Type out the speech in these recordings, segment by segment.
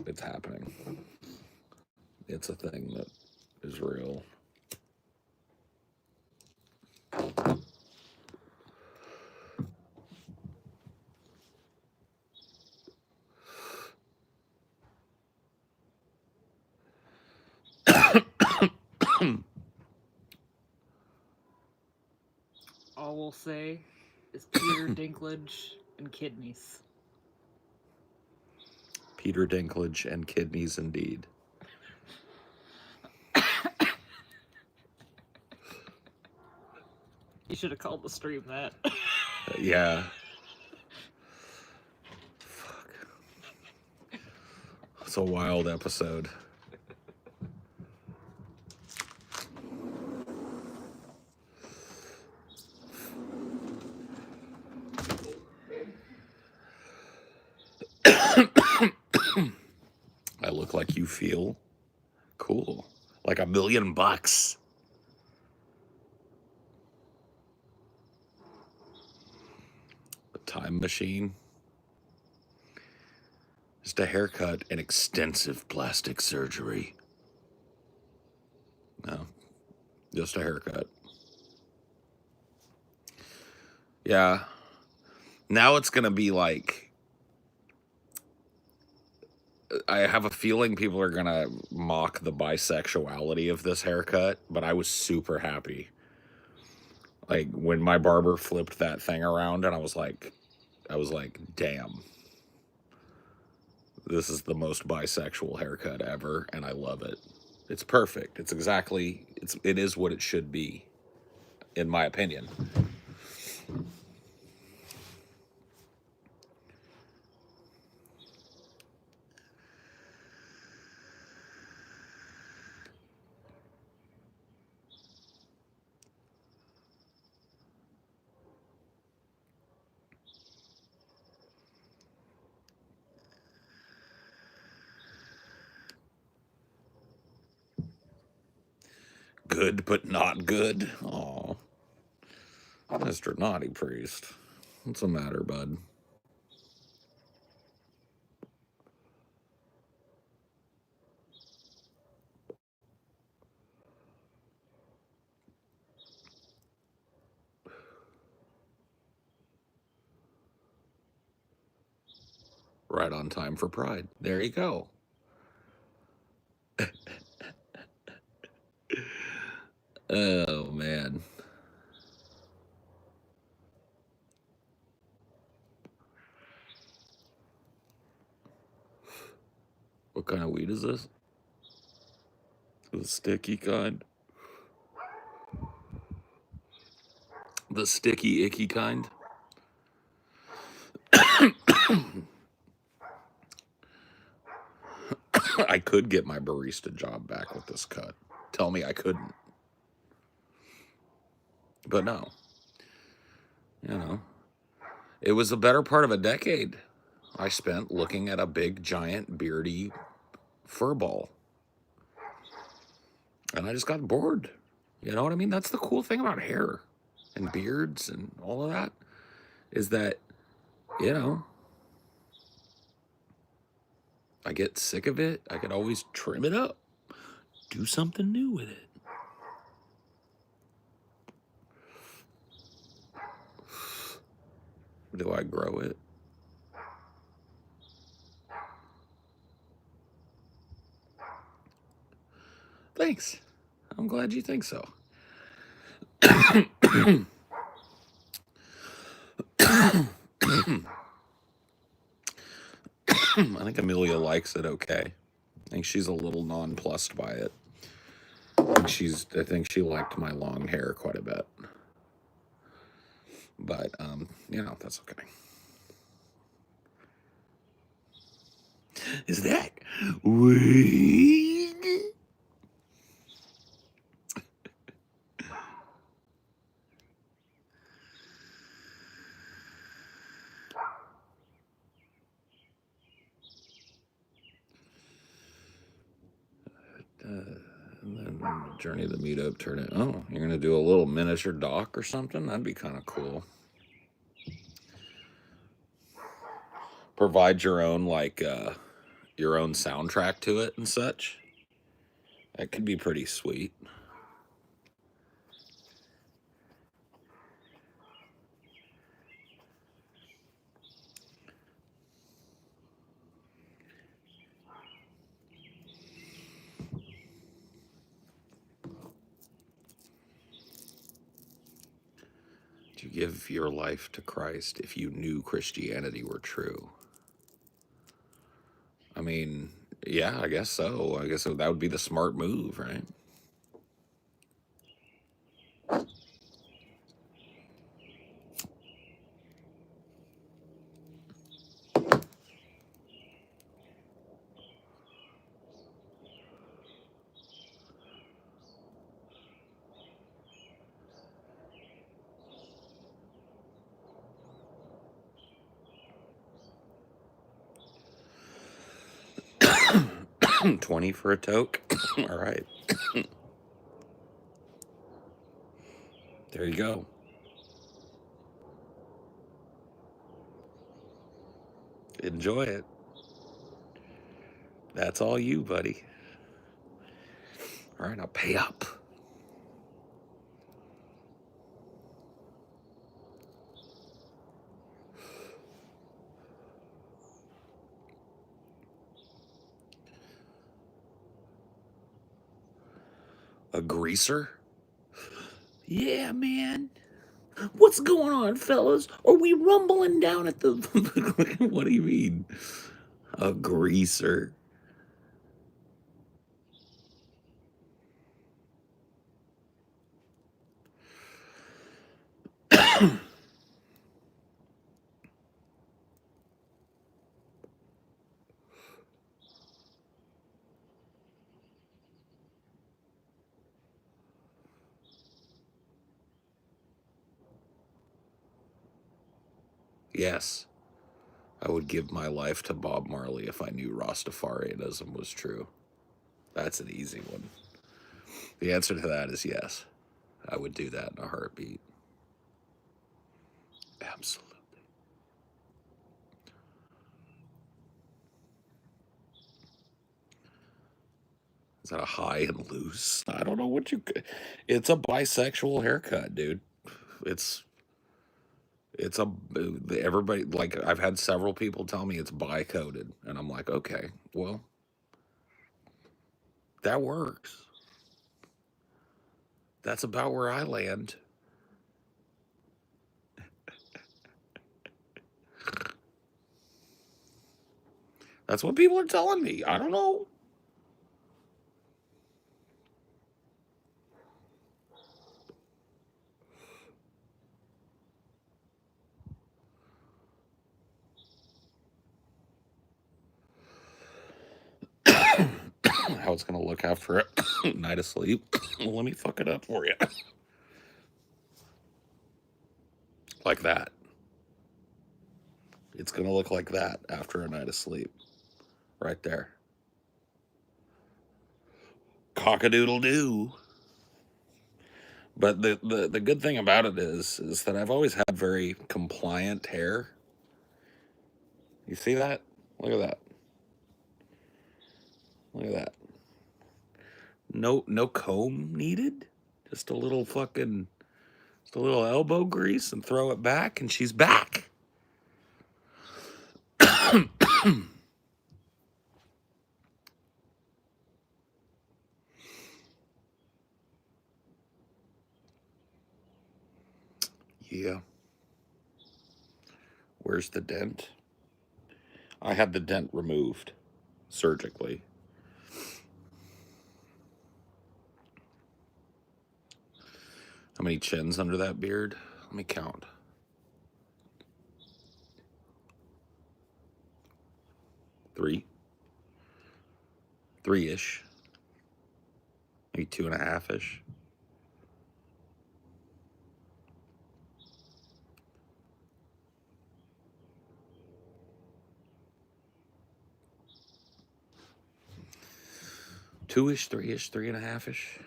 It's happening. It's a thing that is real. All we'll say is Peter Dinklage and kidneys. Peter Dinklage and kidneys, indeed. You should have called the stream that. Yeah. Fuck. It's a wild episode. I look like you feel cool. Like $1 million. A time machine. Just a haircut and extensive plastic surgery. No, just a haircut. Yeah. Now it's going to be like, I have a feeling people are going to mock the bisexuality of this haircut, but I was super happy. Like when my barber flipped that thing around and I was like, damn. This is the most bisexual haircut ever, and I love it. It's perfect. It's exactly, it is what it should be, in my opinion. Good, but not good. Aw. Mr. Naughty Priest. What's the matter, bud? Right on time for Pride. There you go. Oh, man. What kind of weed is this? The sticky kind? The sticky, icky kind? I could get my barista job back with this cut. Tell me I couldn't. But no. You know, it was the better part of a decade I spent looking at a big, giant, beardy fur ball. And I just got bored. You know what I mean? That's the cool thing about hair and beards and all of that, is that, you know, I get sick of it. I could always trim it up, do something new with it. Do I grow it? Thanks. I'm glad you think so. I think Amelia likes it okay. I think she's a little nonplussed by it. I think she liked my long hair quite a bit. But, you know, that's okay. Is that weed? And then Journey of the Meetup turned it. Oh, you're going to do a little miniature doc or something? That'd be kind of cool. Provide your own, like, your own soundtrack to it and such. That could be pretty sweet. To give your life to Christ if you knew Christianity were true. I mean, yeah, I guess so. I guess that would be the smart move, right? $20 for a toke. All right. There you go. Enjoy it. That's all you, buddy. All right, I'll pay up. A greaser? Yeah, man. What's going on, fellas? Are we rumbling down at the... What do you mean? A greaser. Yes, I would give my life to Bob Marley if I knew Rastafarianism was true. That's an easy one. The answer to that is yes. I would do that in a heartbeat. Absolutely. Is that a high and loose? I don't know what you could. It's a bisexual haircut, dude. It's it's a everybody like I've had several people tell me it's bi-coded, and I'm like, okay, well, that works. That's about where I land. That's what people are telling me. I don't know. How it's gonna look after a night of sleep. Well, let me fuck it up for you. Like that. It's gonna look like that after a night of sleep. Right there. Cock-a-doodle doo. But the good thing about it is that I've always had very compliant hair. You see that? Look at that. Look at that. No comb needed. Just a little fucking just a little elbow grease and throw it back and she's back. Yeah. Where's the dent? I had the dent removed surgically. How many chins under that beard? Let me count. 3. 3-ish. Maybe 2.5-ish. Two-ish, 3-ish, 3.5-ish.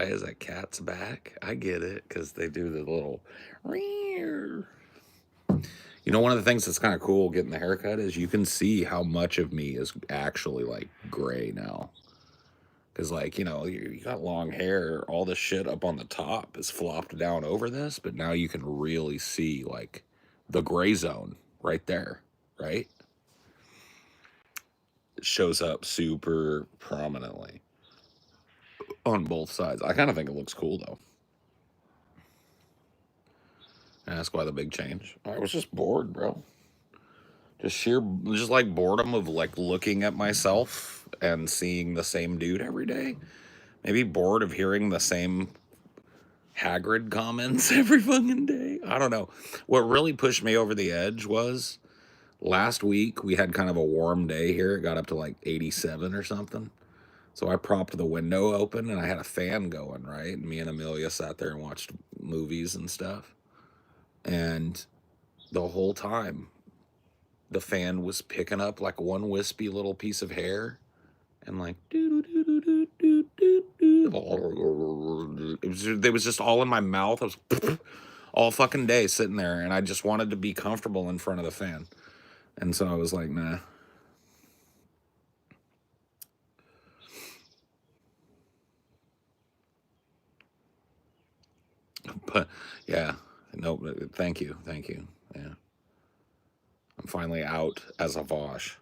is that cat's back. I get it because they do the little. You know, one of the things that's kind of cool getting the haircut is you can see how much of me is actually like gray now. Because, like, you know, you got long hair, all this shit up on the top is flopped down over this, but now you can really see, like, the gray zone right there, right? It shows up super prominently on both sides. I kind of think it looks cool, though. And that's why the big change. I was just bored, bro. Just like boredom of, like, looking at myself and seeing the same dude every day. Maybe bored of hearing the same Hagrid comments every fucking day. I don't know. What really pushed me over the edge was last week we had kind of a warm day here. It got up to like 87 or something. So I propped the window open and I had a fan going, right? And me and Amelia sat there and watched movies and stuff. And the whole time the fan was picking up like one wispy little piece of hair and like it was just all in my mouth. I was all fucking day sitting there, and I just wanted to be comfortable in front of the fan, and so I was like, nah. But yeah, no, thank you. Yeah, I'm finally out as a Vosh.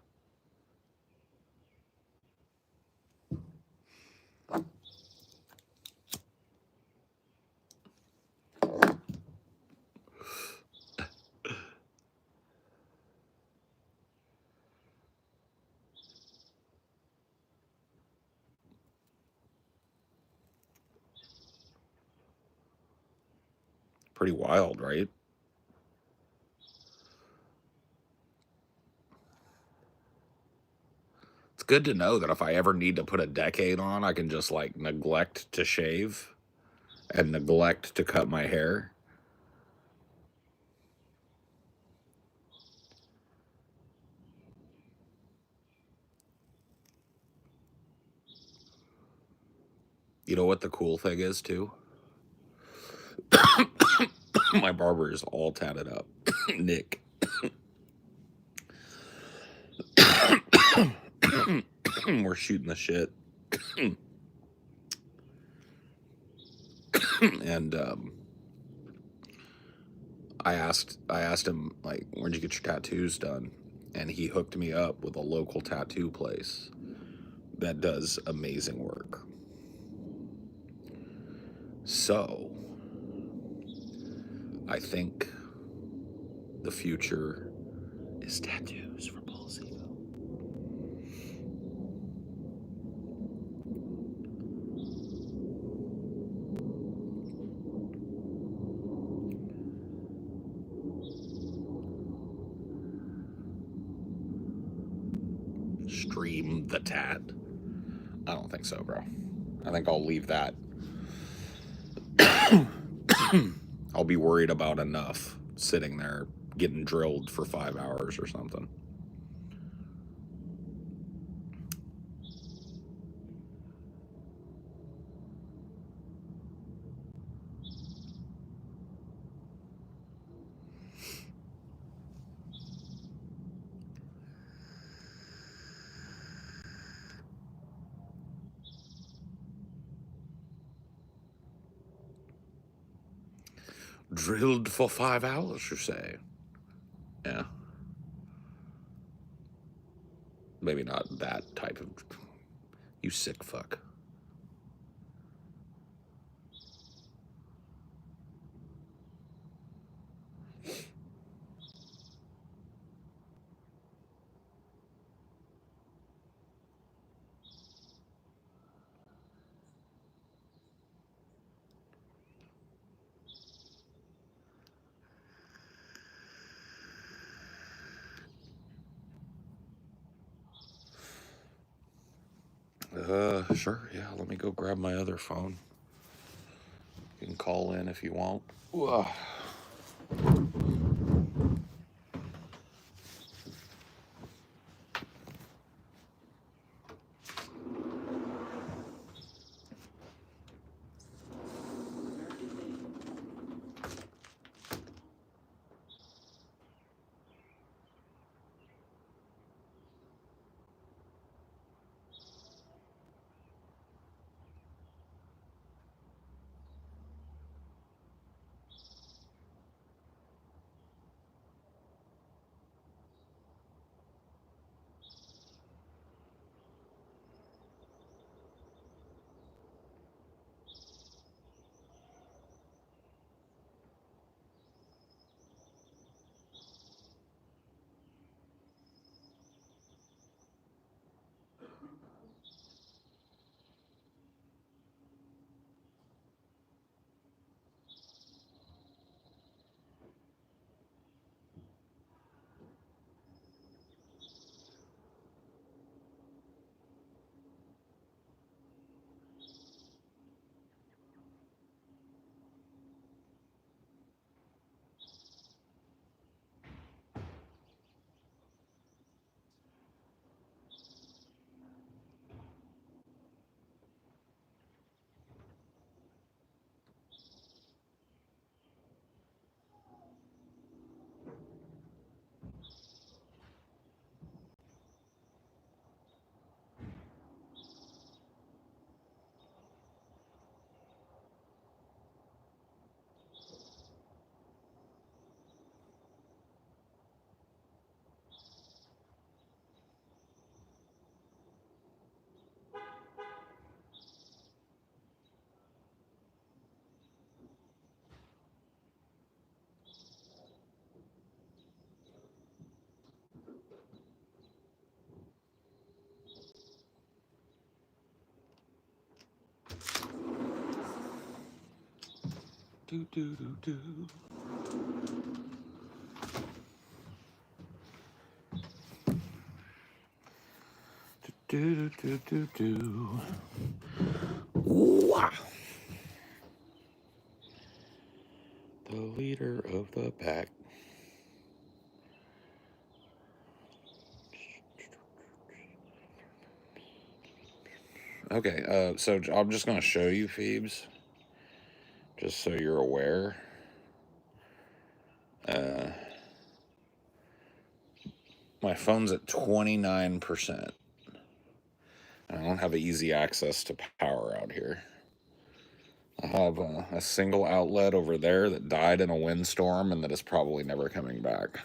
Pretty wild, right? It's good to know that if I ever need to put a decade on, I can just like neglect to shave and neglect to cut my hair. You know what the cool thing is too? My barber is all tatted up. Nick. We're shooting the shit. And I asked him like, where'd you get your tattoos done? And he hooked me up with a local tattoo place that does amazing work. So I think the future is tattoos for Palsy. Stream the tat. I don't think so, bro. I think I'll leave that. I'll be worried about enough sitting there getting drilled for 5 hours or something. Drilled for 5 hours, you say? Yeah. Maybe not that type of. You sick fuck. Sure. Yeah, let me go grab my other phone. You can call in if you want. Ugh. Ooh-ah. The leader of the pack. Okay, so I'm just going to show you, Phoebes, just so you're aware. My phone's at 29%. I don't have easy access to power out here. I have a single outlet over there that died in a windstorm and that is probably never coming back.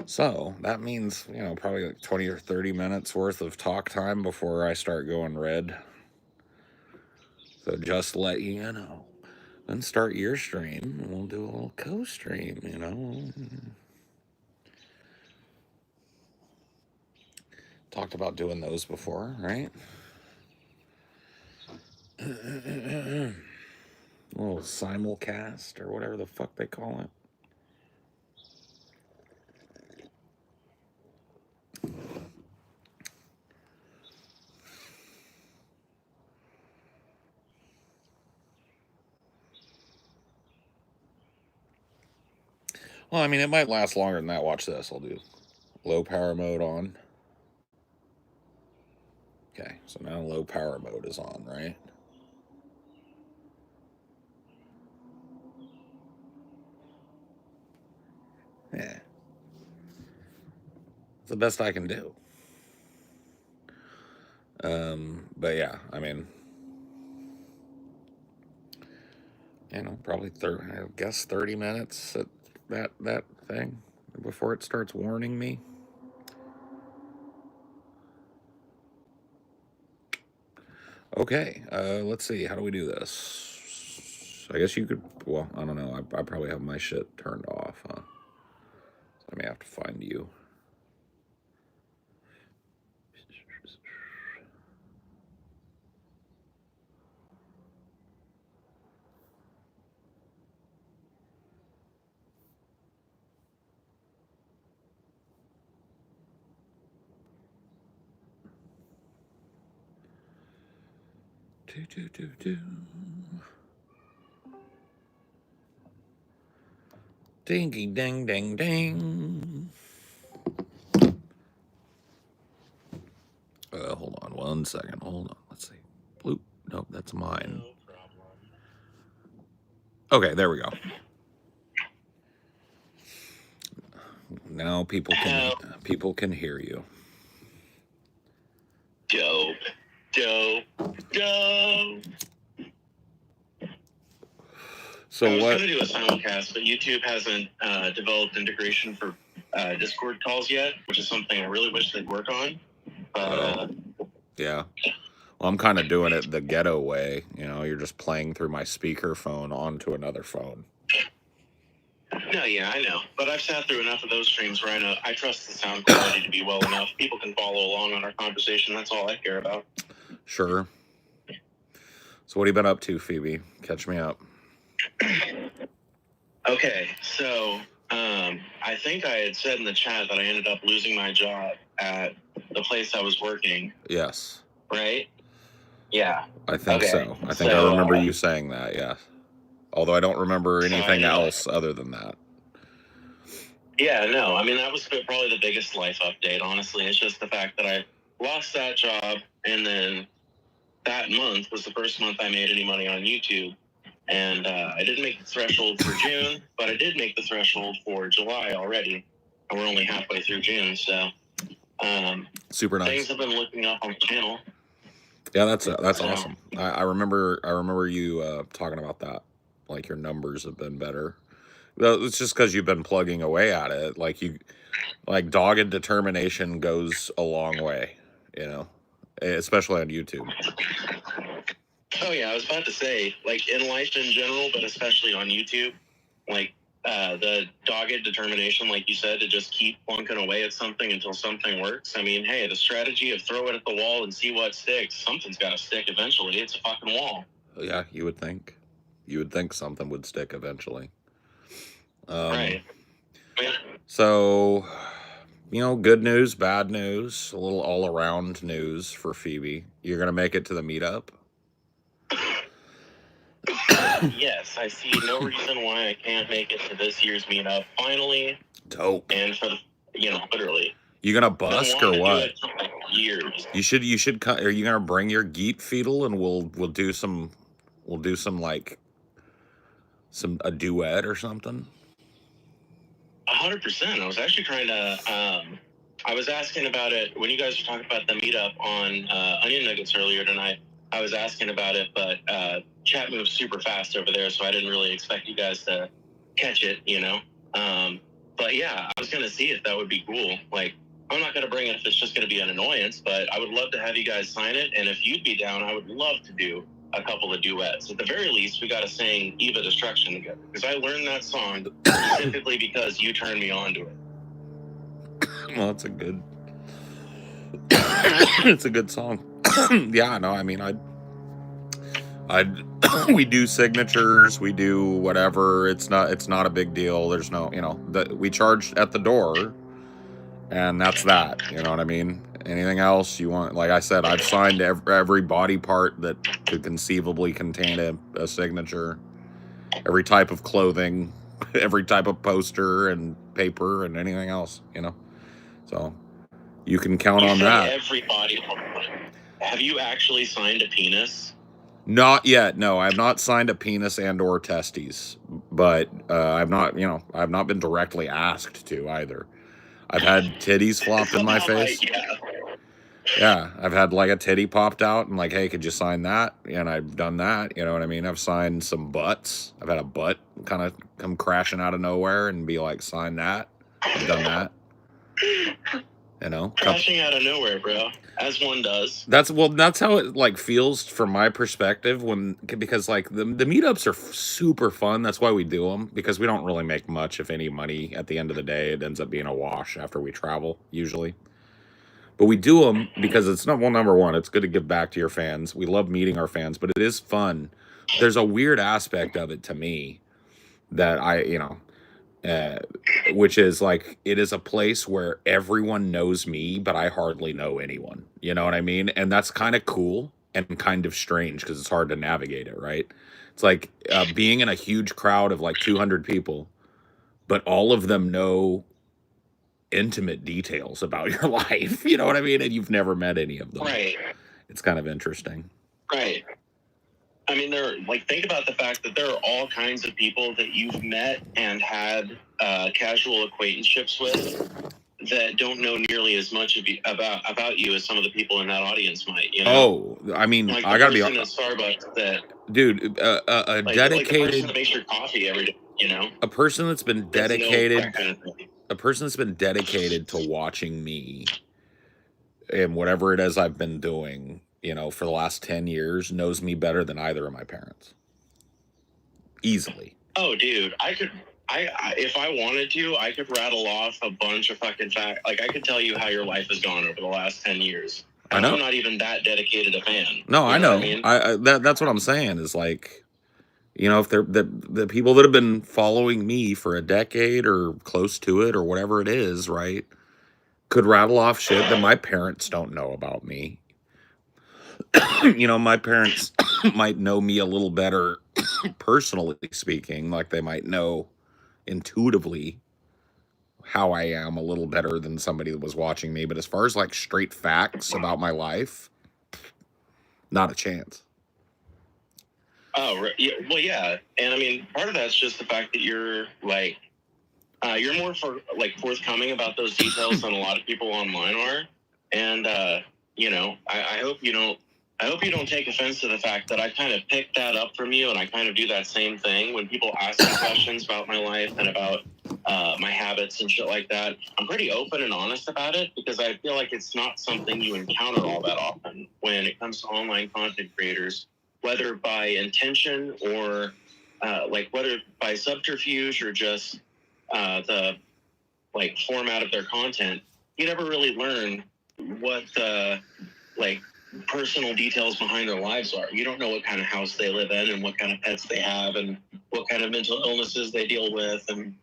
So that means, probably like 20 or 30 minutes worth of talk time before I start going red. So just let you know. Then start your stream and we'll do a little co-stream, Talked about doing those before, right? A little simulcast or whatever the fuck they call it. Well, I mean, it might last longer than that. Watch this. I'll do low power mode on. Okay, so now low power mode is on, right? Yeah. It's the best I can do. But yeah, I mean, probably I guess 30 minutes at that thing before it starts warning me. Okay, let's see. How do we do this? I guess you could. Well, I don't know. I probably have my shit turned off, huh? So I may have to find you. Dingy ding ding ding. Hold on 1 second. Hold on. Let's see. Bloop. Nope, that's mine. No problem. Okay, there we go. Now people can hear you. Dope. So I was what? going to do a simulcast, but YouTube hasn't developed integration for Discord calls yet, which is something I really wish they'd work on. Yeah. Well, I'm kind of doing it the ghetto way. You're just playing through my speaker phone onto another phone. No, yeah, I know. But I've sat through enough of those streams where I trust the sound quality to be well enough. People can follow along on our conversation. That's all I care about. Sure. So what have you been up to, Phoebe? Catch me up. Okay, so I think I had said in the chat that I ended up losing my job at the place I was working. Yes. Right? Yeah. I think so. I think I remember you saying that, yeah. Although I don't remember anything else other than that. Yeah, no. I mean, that was probably the biggest life update, honestly. It's just the fact that I lost that job, and then that month was the first month I made any money on YouTube. And I didn't make the threshold for June, but I did make the threshold for July already. And we're only halfway through June, so super nice. Things have been looking up on the channel. Yeah, that's awesome. I remember you talking about that. Like your numbers have been better. It's just because you've been plugging away at it. Like dogged determination goes a long way, especially on YouTube. Oh yeah, I was about to say, like in life in general, but especially on YouTube, like the dogged determination, like you said, to just keep plunking away at something until something works. I mean, hey, the strategy of throw it at the wall and see what sticks. Something's got to stick eventually. It's a fucking wall. Yeah, you would think. You would think something would stick eventually. Right. Yeah. So, good news, bad news, a little all around news for Phoebe. You're gonna make it to the meetup. Yes, I see no reason why I can't make it to this year's meetup. Finally, Dope. and for the, literally. You gonna I've been busk or wanting to do what? it for like years. You should. Are you gonna bring your geet fetal and we'll do some like a duet or something? 100%. I was actually trying to. I was asking about it when you guys were talking about the meetup on Onion Nuggets earlier tonight. I was asking about it, but chat moves super fast over there, so I didn't really expect you guys to catch it. But yeah, I was gonna see if that would be cool. Like, I'm not gonna bring it if it's just gonna be an annoyance, but I would love to have you guys sign it. And if you'd be down, I would love to do a couple of duets. At the very least, we got to sing Eva Destruction together, because I learned that song specifically because you turned me on to it. Well, it's a good it's a good song. Yeah, no, I mean, we do signatures, we do whatever. It's not a big deal. There's no, we charge at the door, and that's that. You know what I mean? Anything else you want? Like I said, I've signed every body part that could conceivably contain a signature, every type of clothing, every type of poster and paper and anything else. So you can count on that. Everybody. Have you actually signed a penis? Not yet. No, I have not signed a penis and or testes, but I've not been directly asked to either. I've had titties flopped in my face. Yeah, I've had like a titty popped out and like, hey, could you sign that? And I've done that. You know what I mean? I've signed some butts. I've had a butt kind of come crashing out of nowhere and be like, sign that. I've done that. Crashing out of nowhere, bro, as one does. That's how it like feels from my perspective because like the meetups are super fun. That's why we do them, because we don't really make much, if any, money at the end of the day. It ends up being a wash after we travel usually. But we do them because it's number one, it's good to give back to your fans. We love meeting our fans, but it is fun. There's a weird aspect of it to me that which is like, it is a place where everyone knows me, but I hardly know anyone. You know what I mean? And that's kind of cool and kind of strange because it's hard to navigate it, right? It's like being in a huge crowd of like 200 people, but all of them know intimate details about your life. You know what I mean? And you've never met any of them. Right. It's kind of interesting. Right. I mean, think about the fact that there are all kinds of people that you've met and had casual acquaintanceships with that don't know nearly as much about you as some of the people in that audience might. Oh, I mean, like I gotta be honest. Starbucks, dude, a dedicated, like the person that makes your coffee every day. A person that's been dedicated. Kind of A person that's been dedicated to watching me and whatever it is I've been doing, for the last 10 years knows me better than either of my parents. Easily. Oh, dude, if I wanted to, I could rattle off a bunch of fucking facts. Like, I could tell you how your life has gone over the last 10 years. I know. I'm not even that dedicated a fan. No, I know. That's what I'm saying is like, if they're the people that have been following me for a decade or close to it or whatever it is, right, could rattle off shit that my parents don't know about me. My parents might know me a little better, personally speaking, like they might know intuitively how I am a little better than somebody that was watching me. But as far as like straight facts about my life, not a chance. Oh, yeah, well, yeah. And I mean, part of that's just the fact that you're like, you're more forthcoming about those details than a lot of people online are. And, I hope you don't take offense to the fact that I kind of picked that up from you, and I kind of do that same thing when people ask me questions about my life and about my habits and shit like that. I'm pretty open and honest about it because I feel like it's not something you encounter all that often when it comes to online content creators, whether by intention or whether by subterfuge or just the format of their content. You never really learn what personal details behind their lives are. You don't know what kind of house they live in and what kind of pets they have and what kind of mental illnesses they deal with and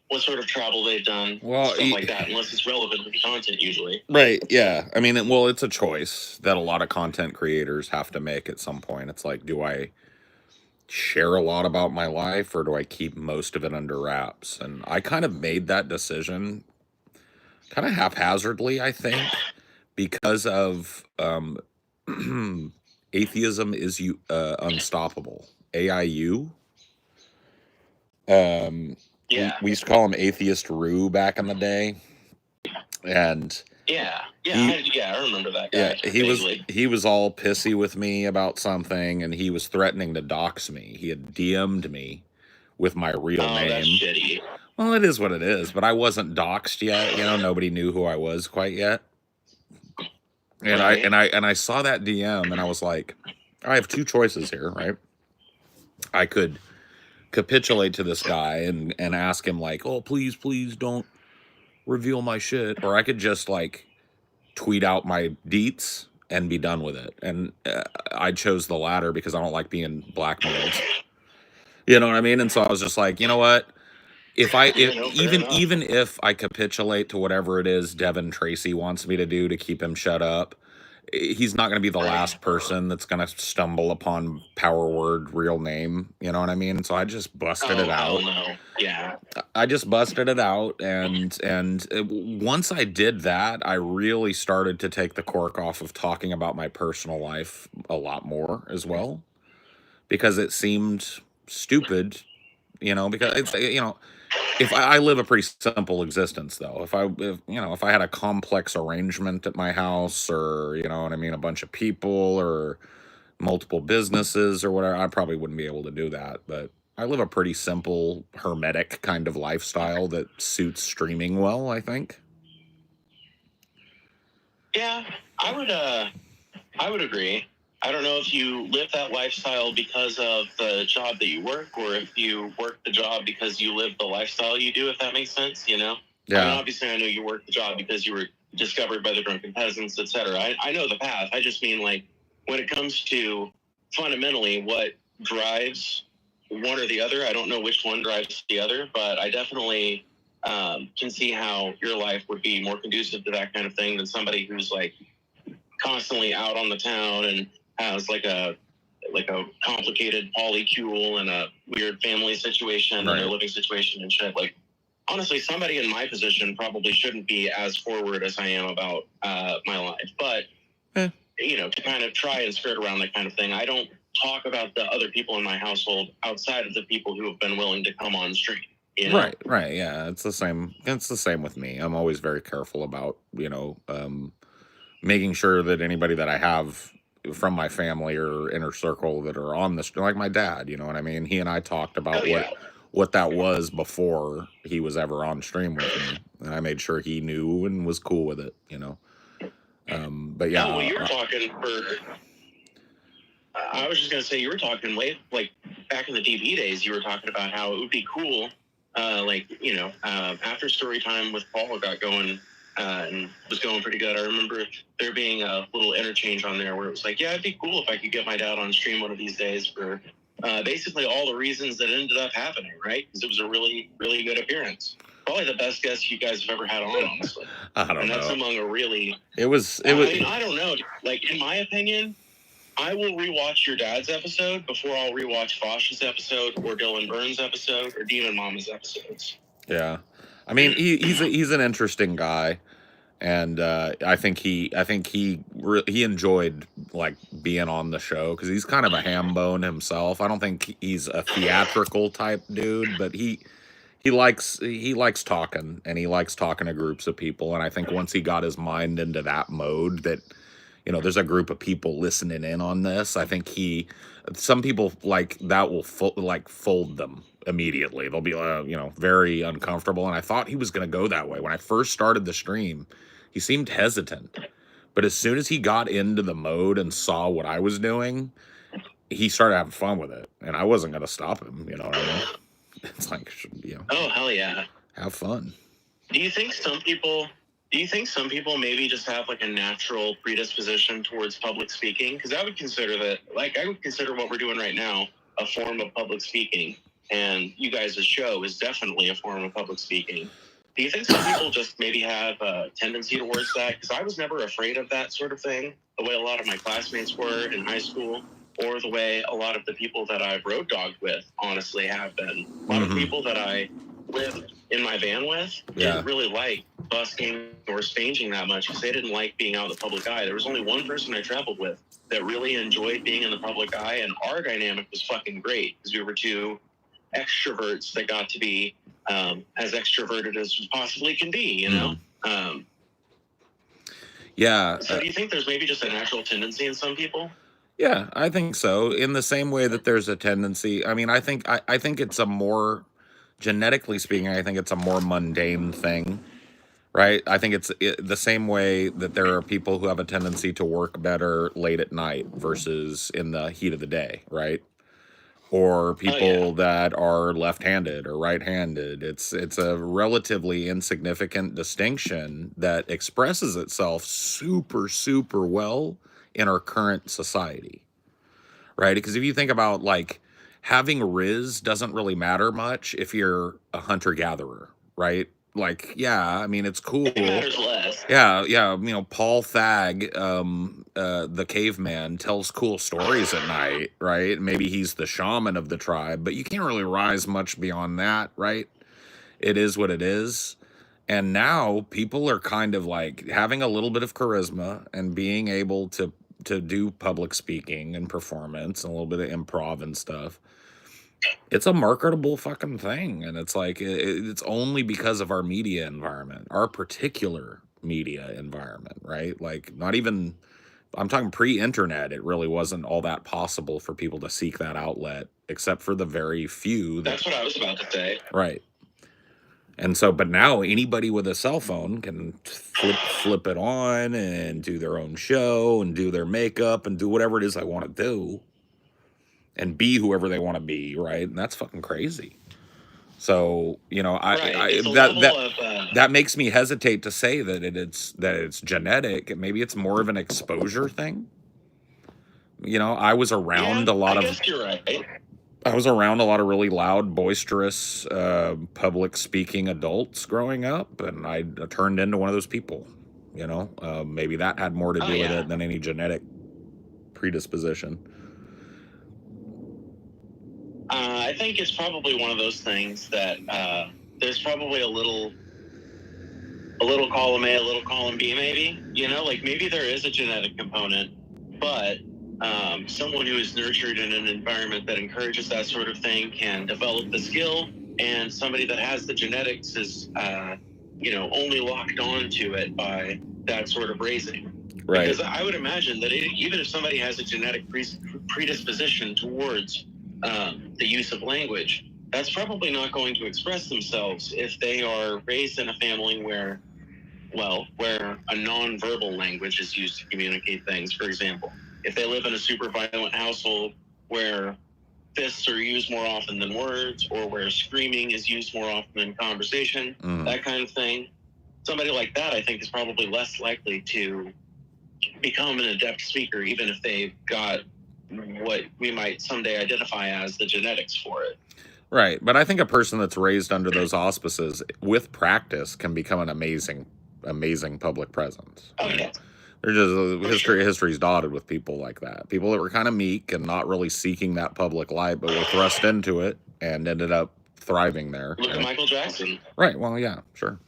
what sort of travel they've done, Well, stuff like that, unless it's relevant to the content usually. right, yeah. I mean, well, it's a choice that a lot of content creators have to make at some point. It's like, do I share a lot about my life or do I keep most of it under wraps? And I kind of made that decision kind of haphazardly, I think, because of atheism is unstoppable. AIU. Yeah. We used to call him Atheist Rue back in the day, and I remember that guy. yeah, vaguely. he was all pissy with me about something, and he was threatening to dox me. He had DM'd me with my real name. That's shitty. Well, it is what it is, but I wasn't doxed yet. You know, nobody knew who I was quite yet. And Right. I saw that DM, and I was like, I have two choices here, right? I could capitulate to this guy and ask him like, oh, please don't reveal my shit, or I could just like tweet out my deets and be done with it. And I chose the latter because I don't like being blackmailed. You know what I mean? And so I was just like, you know what? Even if I capitulate to whatever it is Devin Tracy wants me to do to keep him shut up, he's not going to be the last person that's going to stumble upon power word real name. You know what I mean? So I just busted it out. No. Yeah. I just busted it out, and once I did that, I really started to take the cork off of talking about my personal life a lot more as well, because it seemed stupid, you know, because it's, you know, if I live a pretty simple existence though, if I had a complex arrangement at my house, or you know what I mean, a bunch of people or multiple businesses or whatever, I probably wouldn't be able to do that. But I live a pretty simple, hermetic kind of lifestyle that suits streaming well, I think. Yeah, I would agree. I don't know if you live that lifestyle because of the job that you work, or if you work the job because you live the lifestyle you do, if that makes sense, you know? Yeah. I mean, obviously, I know you work the job because you were discovered by the drunken peasants, etc. I know the path. I just mean, like, when it comes to fundamentally what drives one or the other, I don't know which one drives the other, but I definitely can see how your life would be more conducive to that kind of thing than somebody who's, like, constantly out on the town and has like a complicated polycule and a weird family situation and their living situation and shit. Like, honestly, somebody in my position probably shouldn't be as forward as I am about my life. But, you know, to kind of try and skirt around that kind of thing, I don't talk about the other people in my household outside of the people who have been willing to come on stream. You know? Right. Yeah, it's the same. It's the same with me. I'm always very careful about, you know, making sure that anybody that I have from my family or inner circle that are on this, like my dad, you know what I mean? He and I talked about what that was before he was ever on stream with me, and I made sure he knew and was cool with it, you know. But yeah, well, you were talking for. I was just gonna say, you were talking late, like back in the DB days. You were talking about how it would be cool, like, you know, after story time with Paul got going. And was going pretty good. I remember there being a little interchange on there where it was like, yeah, it'd be cool if I could get my dad on stream one of these days for basically all the reasons that ended up happening, right? Because it was a really, really good appearance. Probably the best guest you guys have ever had on, honestly. I don't know. And that's among a really... It was... I mean, I don't know. Like, in my opinion, I will rewatch your dad's episode before I'll rewatch Fosh's episode or Dylan Burns' episode or Demon Mama's episodes. Yeah. I mean, he's an interesting guy, and I think he enjoyed like being on the show because he's kind of a ham bone himself. I don't think he's a theatrical type dude, but he likes talking, and he likes talking to groups of people. And I think once he got his mind into that mode, that, you know, there's a group of people listening in on this, I think some people like that will fold them immediately. They'll be, you know, very uncomfortable. And I thought he was going to go that way. When I first started the stream, he seemed hesitant. But as soon as he got into the mode and saw what I was doing, he started having fun with it. And I wasn't going to stop him, you know what I mean? It's like, you know. Oh, hell yeah. Have fun. Do you think some people Do you think some people maybe just have like a natural predisposition towards public speaking? Because I would consider what we're doing right now a form of public speaking, and you guys' show is definitely a form of public speaking. Do you think some people just maybe have a tendency towards that? Because I was never afraid of that sort of thing, the way a lot of my classmates were in high school, or the way a lot of the people that I've road dogged with honestly have been. A lot of people that I lived in my van with didn't really like busking or staging that much because they didn't like being out in the public eye. There was only one person I traveled with that really enjoyed being in the public eye, and our dynamic was fucking great because we were two extroverts that got to be as extroverted as we possibly can be, you know? So do you think there's maybe just a natural tendency in some people? Yeah, I think so. In the same way that there's a tendency, I mean, I think it's a more, genetically speaking, I think it's a more mundane thing, right? I think it's the same way that there are people who have a tendency to work better late at night versus in the heat of the day, right? Or people that are left-handed or right-handed. It's a relatively insignificant distinction that expresses itself super, super well in our current society, right? Because if you think about, like, having Riz doesn't really matter much if you're a hunter-gatherer, right? Like, yeah, I mean, it's cool. It matters less. Yeah, you know, Paul Thag, the caveman, tells cool stories at night, right? Maybe he's the shaman of the tribe, but you can't really rise much beyond that, right? It is what it is. And now people are kind of like having a little bit of charisma and being able to do public speaking and performance and a little bit of improv and stuff. It's a marketable fucking thing, and it's like it's only because of our media environment, our particular media environment, right? Like, not even, I'm talking pre-internet, it really wasn't all that possible for people to seek that outlet, except for the very few. That's what I was about to say. Right. And so, but now anybody with a cell phone can flip it on and do their own show and do their makeup and do whatever it is they want to do and be whoever they want to be, right? And that's fucking crazy. So, you know, that makes me hesitate to say that it's genetic. Maybe it's more of an exposure thing. You know, I was around I guess you're right. I was around a lot of really loud, boisterous, public speaking adults growing up, and I turned into one of those people. You know, maybe that had more to do with it than any genetic predisposition. I think it's probably one of those things that there's probably a little column A, a little column B, maybe. You know, like maybe there is a genetic component, but someone who is nurtured in an environment that encourages that sort of thing can develop the skill, and somebody that has the genetics is, you know, only locked on to it by that sort of raising. Right. Because I would imagine that even if somebody has a genetic predisposition towards the use of language, that's probably not going to express themselves if they are raised in a family where a non-verbal language is used to communicate things. For example, if they live in a super violent household where fists are used more often than words, or where screaming is used more often than conversation, that kind of thing, somebody like that, I think, is probably less likely to become an adept speaker, even if they've got what we might someday identify as the genetics for it. Right. But I think a person that's raised under those auspices with practice can become an amazing public presence. Okay. There's just history's dotted with people like that. People that were kind of meek and not really seeking that public light, but were thrust into it and ended up thriving there. Look at Michael Jackson. Right. Well, yeah, sure.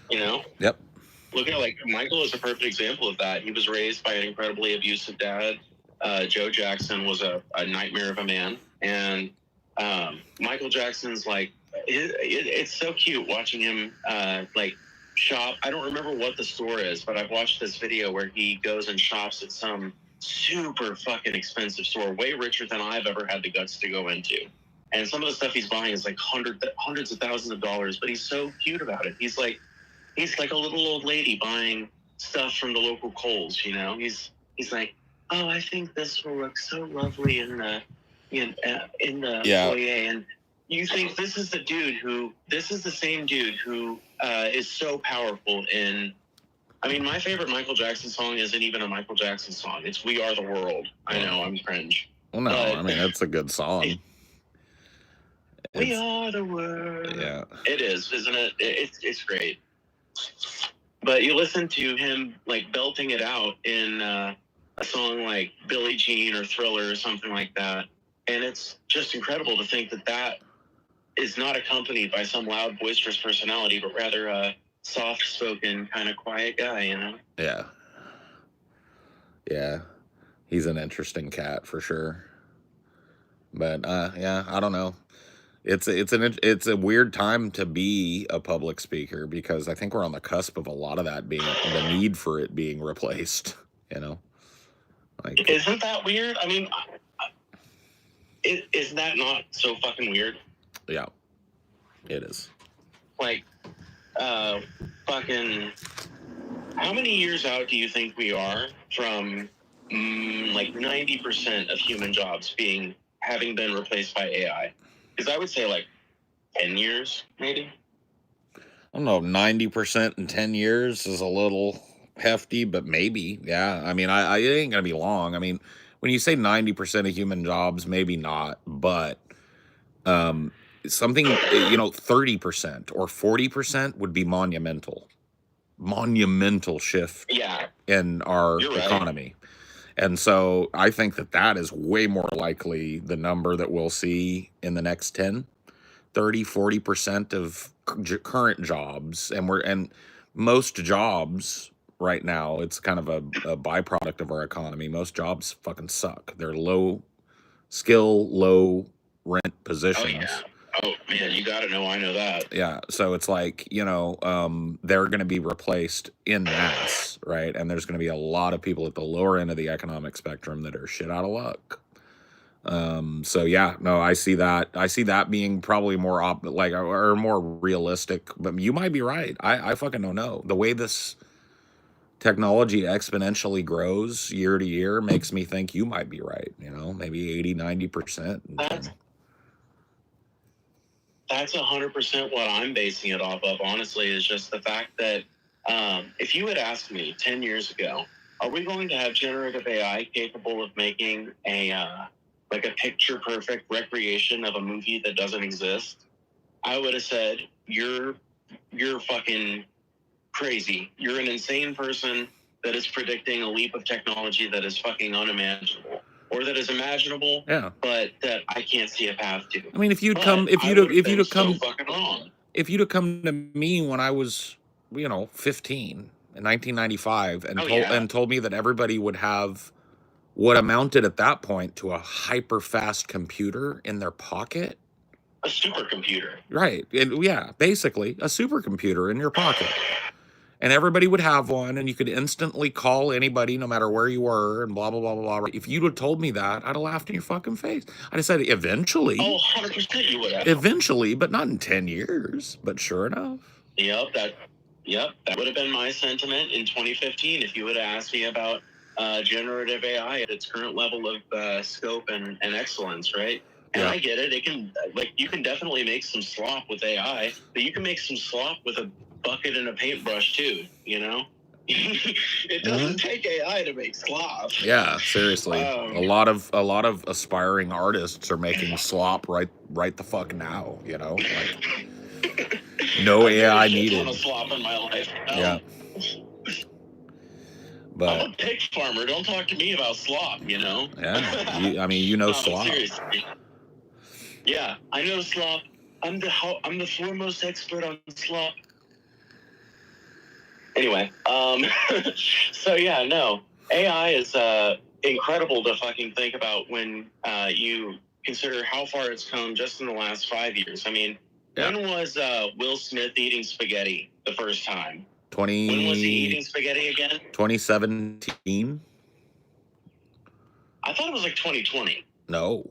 You know? Yep. Look at, like, Michael is a perfect example of that. He was raised by an incredibly abusive dad. Joe Jackson was a nightmare of a man. And Michael Jackson's, like, it's so cute watching him, like, shop. I don't remember what the store is, but I've watched this video where he goes and shops at some super fucking expensive store, way richer than I've ever had the guts to go into. And some of the stuff he's buying is like hundreds of thousands of dollars, but he's so cute about it. He's like a little old lady buying stuff from the local Kohl's, you know? He's like, oh, I think this will look so lovely in the foyer. And you think this is the same dude who is so powerful in I mean, my favorite Michael Jackson song isn't even a Michael Jackson song. It's "We Are the World." I know, I'm cringe. Well, no, But I mean, it's a good song. We are the world. Yeah. It is, isn't it? It's great. But you listen to him like belting it out in a song like Billie Jean or Thriller or something like that, and it's just incredible to think that that is not accompanied by some loud, boisterous personality, but rather a soft-spoken, kind of quiet guy, you know? Yeah. Yeah. He's an interesting cat for sure. But yeah, I don't know. It's a weird time to be a public speaker because I think we're on the cusp of a lot of that being the need for it being replaced, you know? Like, isn't that weird? I mean, is that not so fucking weird? Yeah, it is. Like, fucking, how many years out do you think we are from like 90% of human jobs having been replaced by AI? Because I would say like 10 years, maybe. I don't know, 90% in 10 years is a little hefty, but maybe, yeah. I mean, I it ain't gonna be long. I mean, when you say 90% of human jobs, maybe not, but something, 30% or 40% would be monumental shift Yeah, in our you're right. economy. And so I think that is way more likely the number that we'll see in the next 10, 30, 40% of current jobs. And most jobs right now, it's kind of a byproduct of our economy. Most jobs fucking suck. They're low skill, low rent positions. Oh, yeah. Oh, man, you got to know I know that. Yeah, so it's like, they're going to be replaced en masse, right? And there's going to be a lot of people at the lower end of the economic spectrum that are shit out of luck. So yeah, no, I see that being probably more or more realistic, but you might be right. I fucking don't know. The way this technology exponentially grows year to year makes me think you might be right, maybe 80, 90%. That's 100% what I'm basing it off of, honestly, is just the fact that if you had asked me 10 years ago, are we going to have generative AI capable of making a picture-perfect recreation of a movie that doesn't exist? I would have said, you're fucking crazy. You're an insane person that is predicting a leap of technology that is fucking unimaginable. Or that is imaginable, Yeah, but that I can't see a path to. I mean, if you'd have come to me when I was, 15 in 1995 and told me that everybody would have what amounted at that point to a hyper fast computer in their pocket. A supercomputer. Right. And yeah, basically a supercomputer in your pocket. And everybody would have one, and you could instantly call anybody no matter where you were, and blah, blah, blah, blah, blah. If you'd have told me that, I'd have laughed in your fucking face. I'd have said, eventually. Oh, 100% you would have. Eventually, but not in 10 years. But sure enough. Yep, that would have been my sentiment in 2015 if you would have asked me about generative AI at its current level of scope and excellence, right? And yeah. I get it. It can, you can definitely make some slop with AI, but you can make some slop with a bucket and a paintbrush too, It doesn't take AI to make slop. Yeah, seriously. A lot of aspiring artists are making slop right the fuck now, no AI needed. A ton of slop in my life. Yeah. But I'm a pig farmer. Don't talk to me about slop, Yeah. Slop. Seriously. Yeah, I know slop. I'm the foremost expert on slop. Anyway, so yeah, no. AI is incredible to fucking think about when you consider how far it's come just in the last 5 years. I mean, when was Will Smith eating spaghetti the first time? When was he eating spaghetti again? 2017. I thought it was like 2020. No.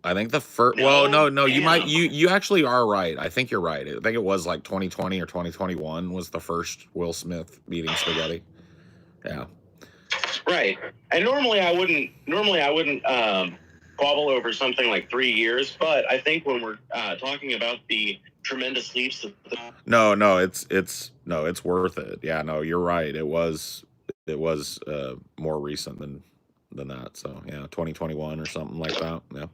I think the first. No, well, no. You actually are right. I think you're right. I think it was like 2020 or 2021 was the first Will Smith eating spaghetti. Yeah. Right. And normally I wouldn't quabble over something like 3 years, but I think when we're talking about the tremendous leaps of No, it's no, it's worth it. Yeah, no, you're right. It was more recent than that. So yeah, 2021 or something like that. Yeah,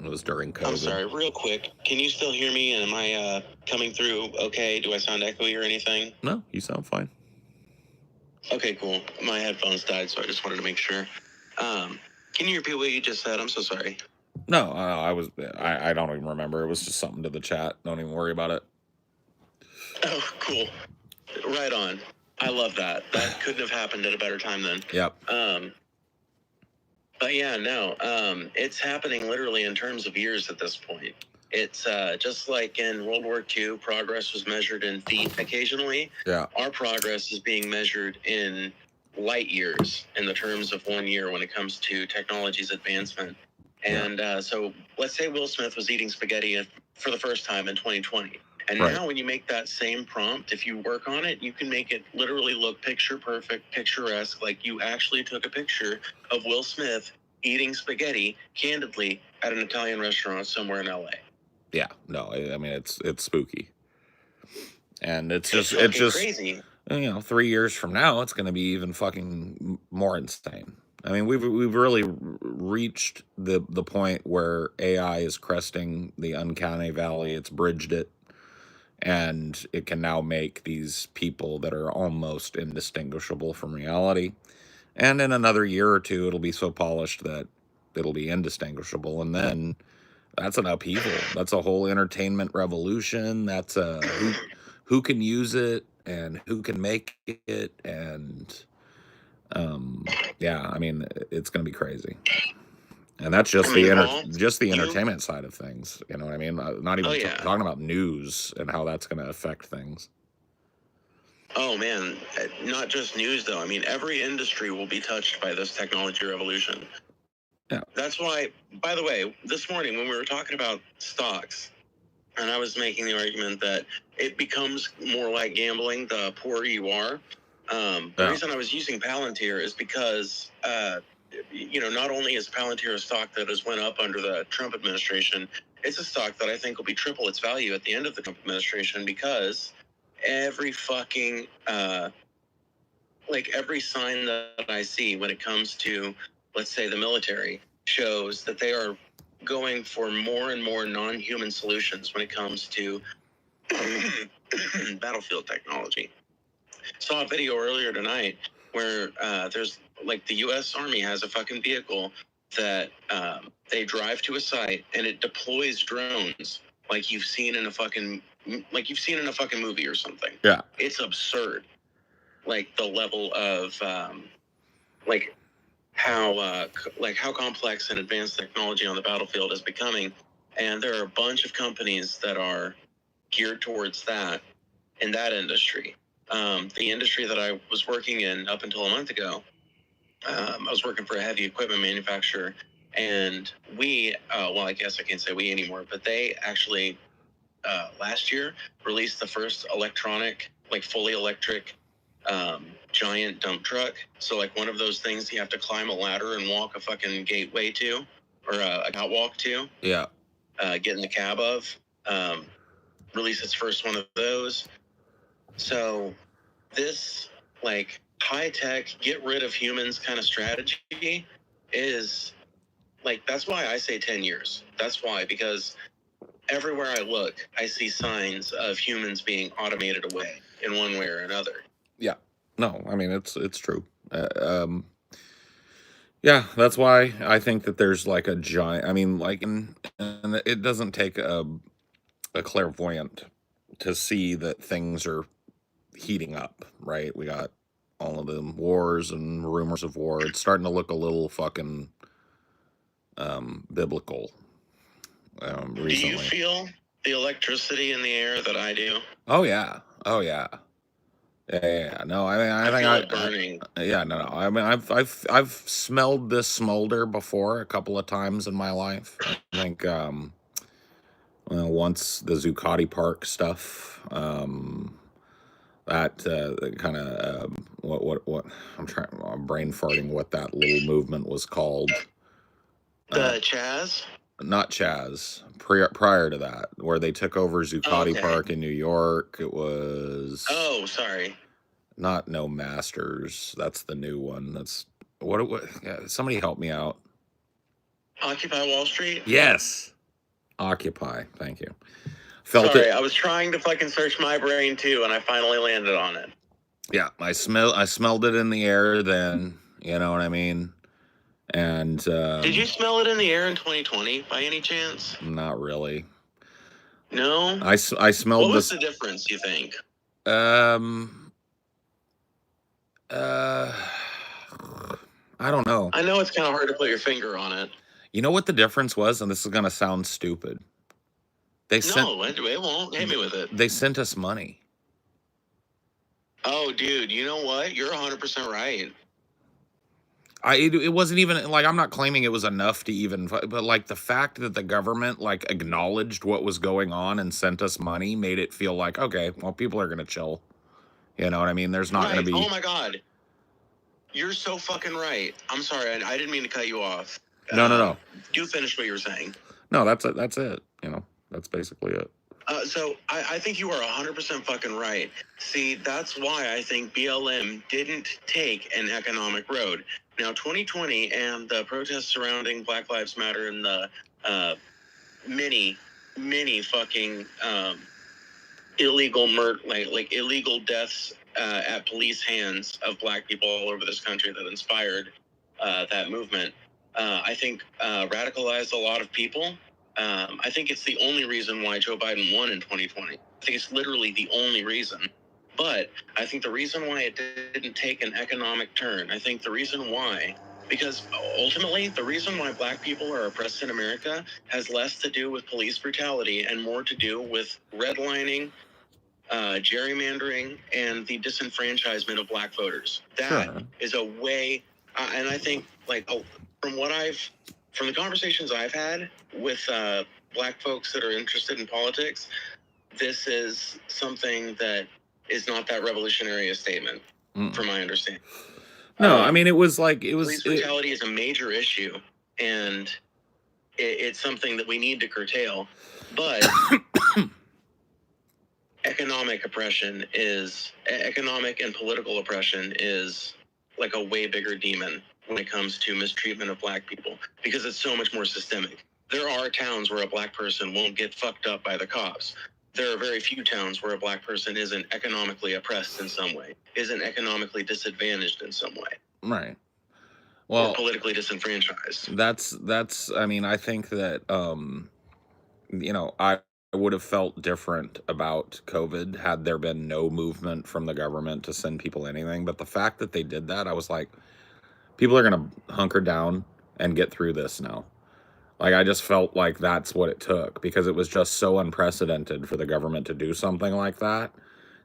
it was during COVID. I'm sorry, real quick. Can you still hear me? And am I coming through okay? Do I sound echoey or anything? No, you sound fine. Okay, cool. My headphones died, so I just wanted to make sure. Can you repeat what you just said? I'm so sorry. No, I don't even remember. It was just something to the chat. Don't even worry about it. Oh, cool. Right on. I love that. That couldn't have happened at a better time then. Yep. But yeah, no. It's happening literally in terms of years at this point. It's just like in World War II, progress was measured in feet occasionally. Yeah. Our progress is being measured in light years in the terms of 1 year when it comes to technology's advancement. And so let's say Will Smith was eating spaghetti for the first time in 2020. And Right. now when you make that same prompt, if you work on it, you can make it literally look picture perfect, picturesque, like you actually took a picture of Will Smith eating spaghetti candidly at an Italian restaurant somewhere in LA. Yeah. No, I mean it's spooky. And it's just crazy. 3 years from now, it's going to be even fucking more insane. I mean, we've really reached the point where AI is cresting the uncanny valley. It's bridged it, and it can now make these people that are almost indistinguishable from reality. And in another year or two, it'll be so polished that it'll be indistinguishable, and then that's an upheaval. That's a whole entertainment revolution. That's who can use it and who can make it, and yeah, I mean, it's going to be crazy. And that's just the entertainment side of things. You know what I mean? Not even talking about news and how that's going to affect things. Oh man, not just news though. I mean, every industry will be touched by this technology revolution. Yeah. That's why, by the way, this morning when we were talking about stocks, and I was making the argument that it becomes more like gambling the poorer you are. The reason I was using Palantir is because, not only is Palantir a stock that has went up under the Trump administration, it's a stock that I think will be triple its value at the end of the Trump administration because every fucking, every sign that I see when it comes to, let's say, the military shows that they are going for more and more non-human solutions when it comes to battlefield technology. Saw a video earlier tonight where there's the U.S. Army has a fucking vehicle that they drive to a site and it deploys drones like you've seen in a fucking movie or something. Yeah, it's absurd. Like the level of how complex and advanced technology on the battlefield is becoming, and there are a bunch of companies that are geared towards that in that industry. The industry that I was working in up until a month ago, I was working for a heavy equipment manufacturer, and we, I guess I can't say we anymore, but they actually last year released the first electronic, fully electric giant dump truck. So one of those things you have to climb a ladder and walk a fucking gateway to, or a catwalk to. Yeah. Get in the cab of. Release its first one of those. So this high tech, get rid of humans kind of strategy is that's why I say 10 years. That's why, because everywhere I look, I see signs of humans being automated away in one way or another. Yeah. No, I mean, it's true. Yeah, that's why I think that there's a giant, I mean, and it doesn't take a clairvoyant to see that things are heating up, right? We got all of the wars and rumors of war. It's starting to look a little fucking biblical recently. Do you feel the electricity in the air that I do? Oh yeah. Yeah. No, I mean, I think feel it burning. No. I mean, I've smelled this smolder before a couple of times in my life. I think once the Zuccotti Park stuff, that kind of what I'm brain farting what that little movement was called. The Chaz? Not Chaz. Prior to that, where they took over Zuccotti Okay. Park in New York. It was Oh, sorry. not No Masters. That's the new one. That's what it was. Yeah, somebody help me out. Occupy Wall Street? Yes. Occupy. Thank you. Sorry, I was trying to fucking search my brain too, and I finally landed on it. Yeah, I smelled it in the air then, you know what I mean? And Did you smell it in the air in 2020 by any chance? Not really. No? I smelled What was this the difference, you think? I don't know. I know it's kind of hard to put your finger on it. You know what the difference was? And this is going to sound stupid. It won't. Hit me with it. They sent us money. Oh, dude, you know what? You're 100% right. It wasn't even like, I'm not claiming it was enough to even, but like the fact that the government like acknowledged what was going on and sent us money made it feel like, okay, well, people are going to chill. You know what I mean? There's not going to be. Oh my God. You're so fucking right. I'm sorry. I didn't mean to cut you off. No. You finish what you were saying. No, that's it. That's it. You know, that's basically it. So I think you are 100% fucking right. See, that's why I think BLM didn't take an economic road. Now, 2020 and the protests surrounding Black Lives Matter and the many fucking illegal illegal deaths at police hands of black people all over this country that inspired that movement, I think radicalized a lot of people. I think it's the only reason why Joe Biden won in 2020. I think it's literally the only reason. But I think the reason why it didn't take an economic turn, I think the reason why, because ultimately the reason why black people are oppressed in America has less to do with police brutality and more to do with redlining, gerrymandering, and the disenfranchisement of black voters. That is a way, and I think from the conversations I've had with black folks that are interested in politics, this is something that is not that revolutionary a statement, from my understanding. No, I mean, police brutality is a major issue, and it's something that we need to curtail. But economic and political oppression is like a way bigger demon when it comes to mistreatment of black people, because it's so much more systemic. There are towns where a black person won't get fucked up by the cops. There are very few towns where a black person isn't economically oppressed in some way, isn't economically disadvantaged in some way. Right. Well, or politically disenfranchised. That's I mean, I think that I would have felt different about COVID had there been no movement from the government to send people anything. But the fact that they did that, I was like, people are going to hunker down and get through this now. Like, I just felt like that's what it took, because it was just so unprecedented for the government to do something like that,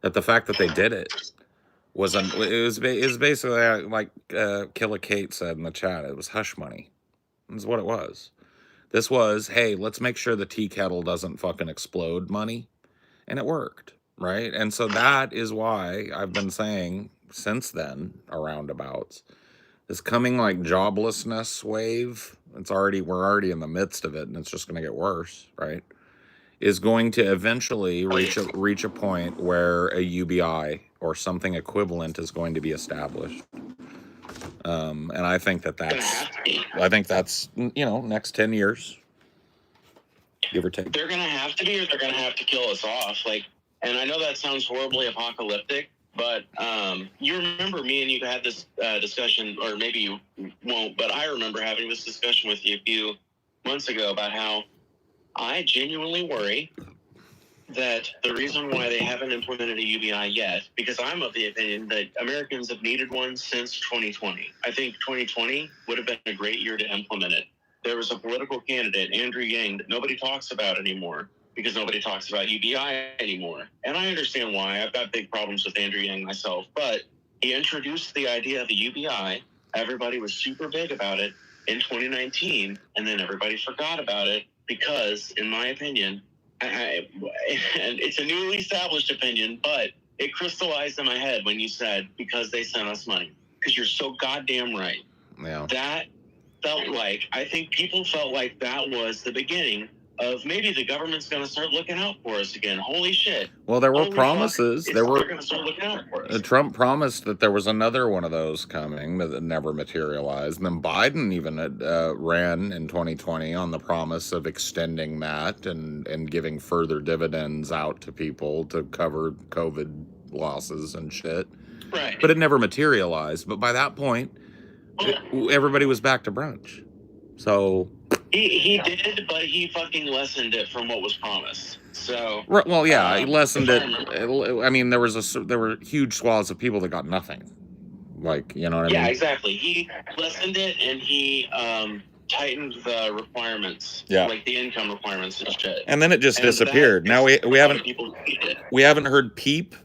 that the fact that they did it was basically like Killa Kate said in the chat, it was hush money. That's what it was. This was, hey, let's make sure the tea kettle doesn't fucking explode money. And it worked, right? And so that is why I've been saying since then, around abouts, this coming like joblessness wave, we're already in the midst of it, and it's just going to get worse, right? Is going to eventually reach a point where a UBI or something equivalent is going to be established. And I think that's next 10 years, give or take. They're going to have to be, or they're going to have to kill us off. And I know that sounds horribly apocalyptic, but you remember me and you had this discussion, or maybe you won't, but I remember having this discussion with you a few months ago about how I genuinely worry that the reason why they haven't implemented a UBI yet, because I'm of the opinion that Americans have needed one since 2020. I think 2020 would have been a great year to implement it. There was a political candidate, Andrew Yang, that nobody talks about anymore, because nobody talks about UBI anymore. And I understand why. I've got big problems with Andrew Yang myself, but he introduced the idea of the UBI. Everybody was super big about it in 2019, and then everybody forgot about it because, in my opinion, and it's a newly established opinion, but it crystallized in my head when you said, because they sent us money. Because you're so goddamn right. Yeah. That I think people felt like that was the beginning of maybe the government's going to start looking out for us again. Holy shit. Well, there were Holy promises. fuck, There they're were going to start looking out for us. Trump promised that there was another one of those coming, but it never materialized. And then Biden even ran in 2020 on the promise of extending that and giving further dividends out to people to cover COVID losses and shit. Right. But it never materialized. But by that point, everybody was back to brunch. So he did, but he fucking lessened it from what was promised. So well, yeah, he lessened it. I mean, there were huge swaths of people that got nothing. Like, you know what I mean? Yeah, exactly. He lessened it and he tightened the requirements. Yeah. Like the income requirements and shit. And then it just disappeared. Now we haven't heard peep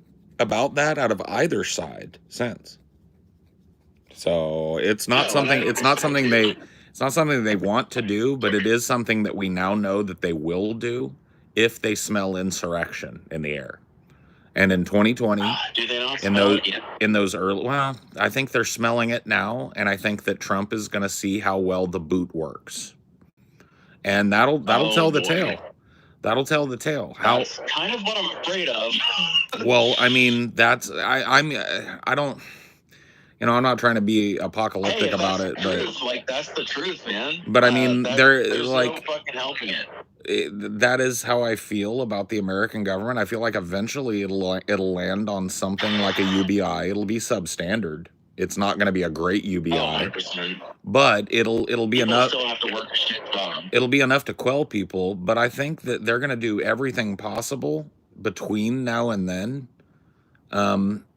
about that out of either side since. So it's not something they want to do, but it is something that we now know that they will do if they smell insurrection in the air. And in 2020, do they not smell it yet? In those early, well, I think they're smelling it now, and I think that Trump is going to see how well the boot works, and that'll tell the tale. That'll tell the tale. That's kind of what I'm afraid of. Well, I mean, I don't. You know, I'm not trying to be apocalyptic about it, but like that's the truth, man. But I mean, there's like no fucking helping it. That is how I feel about the American government. I feel like eventually it'll land on something like a UBI. It'll be substandard. It's not going to be a great UBI, 100%. But it'll be people enough. Still have to work a shit job. It'll be enough to quell people. But I think that they're going to do everything possible between now and then,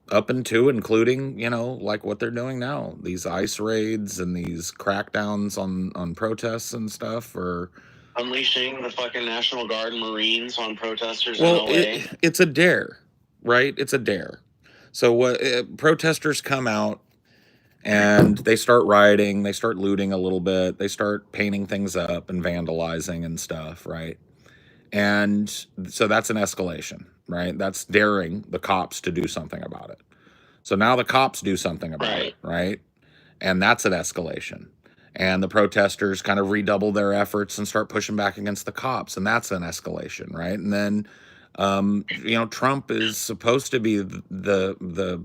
up into including, you know, like what they're doing now, these ICE raids and these crackdowns on protests and stuff, or unleashing the fucking National Guard and Marines on protesters in LA. It's a dare, right? It's a dare. So what protesters come out and they start rioting, they start looting a little bit, they start painting things up and vandalizing and stuff, right? And so that's an escalation, right? That's daring the cops to do something about it. So now the cops do something about it, right? And that's an escalation. And the protesters kind of redouble their efforts and start pushing back against the cops, and that's an escalation, right? And then, you know, Trump is supposed to be the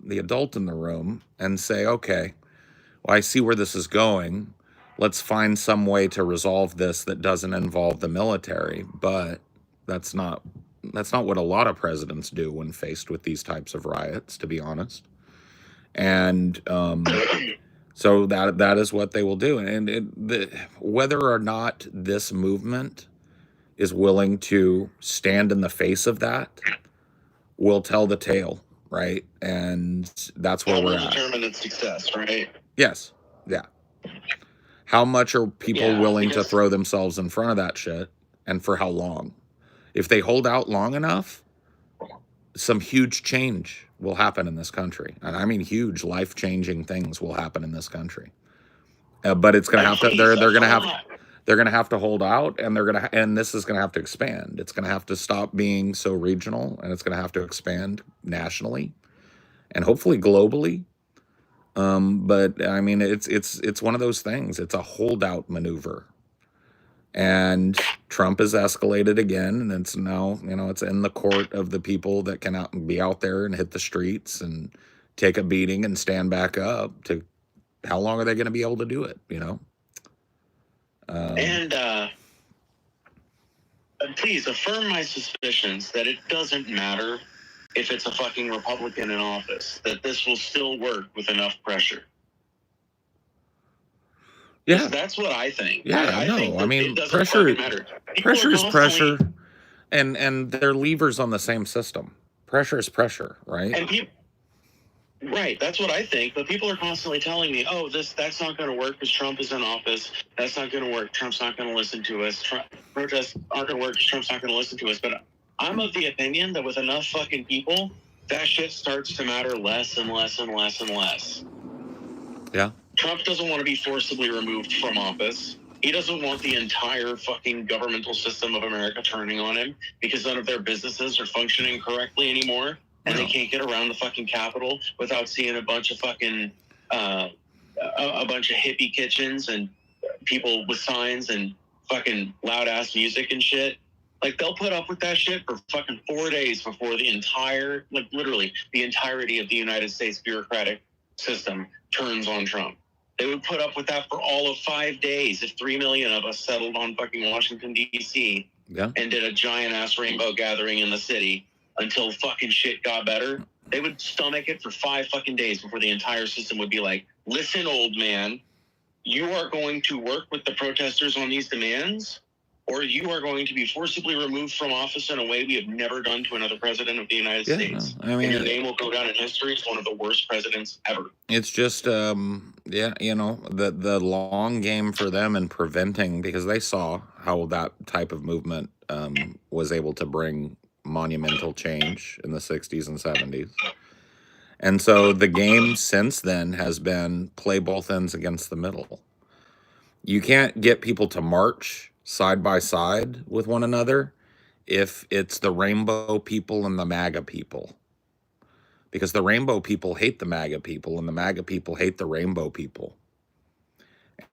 adult in the room and say, okay, well, I see where this is going. Let's find some way to resolve this that doesn't involve the military. But that's not what a lot of presidents do when faced with these types of riots, to be honest. And so that is what they will do. And whether or not this movement is willing to stand in the face of that will tell the tale, right? And that's where we're at. Determine its success, right? Yes. Yeah. How much are people willing to throw themselves in front of that shit, and for how long? If they hold out long enough, some huge change will happen in this country. And I mean huge, life-changing things will happen in this country. But it's going to have to they're going to have to hold out, and this is going to have to expand. It's going to have to stop being so regional, and it's going to have to expand nationally and hopefully globally. But I mean, it's one of those things. It's a holdout maneuver, and Trump has escalated again, and it's now, you know, it's in the court of the people that can be out there and hit the streets and take a beating and stand back up. To how long are they going to be able to do it? You know. And please affirm my suspicions that it doesn't matter if it's a fucking Republican in office, that this will still work with enough pressure. Yeah, that's what I think. Yeah, I mean, pressure is pressure, and they're levers on the same system. Pressure is pressure, right? And right, that's what I think. But people are constantly telling me, "Oh, that's not going to work because Trump is in office. That's not going to work. Trump's not going to listen to us. Protests aren't going to work because Trump's not going to listen to us." But I'm of the opinion that with enough fucking people, that shit starts to matter less and less and less and less. Yeah. Trump doesn't want to be forcibly removed from office. He doesn't want the entire fucking governmental system of America turning on him because none of their businesses are functioning correctly anymore, and they can't get around the fucking Capitol without seeing a bunch of fucking a bunch of hippie kitchens and people with signs and fucking loud ass music and shit. Like, they'll put up with that shit for fucking 4 days before the entire, like, literally the entirety of the United States bureaucratic system turns on Trump. They would put up with that for all of 5 days if 3 million of us settled on fucking Washington, D.C. Yeah. and did a giant ass rainbow gathering in the city until fucking shit got better. They would stomach it for 5 fucking days before the entire system would be like, listen, old man, you are going to work with the protesters on these demands, or you are going to be forcibly removed from office in a way we have never done to another president of the United States. I mean, and your name will go down in history as one of the worst presidents ever. It's just, yeah, you know, the long game for them in preventing, because they saw how that type of movement was able to bring monumental change in the 60s and 70s. And so the game since then has been play both ends against the middle. You can't get people to march side by side with one another if it's the rainbow people and the MAGA people. Because the rainbow people hate the MAGA people and the MAGA people hate the rainbow people.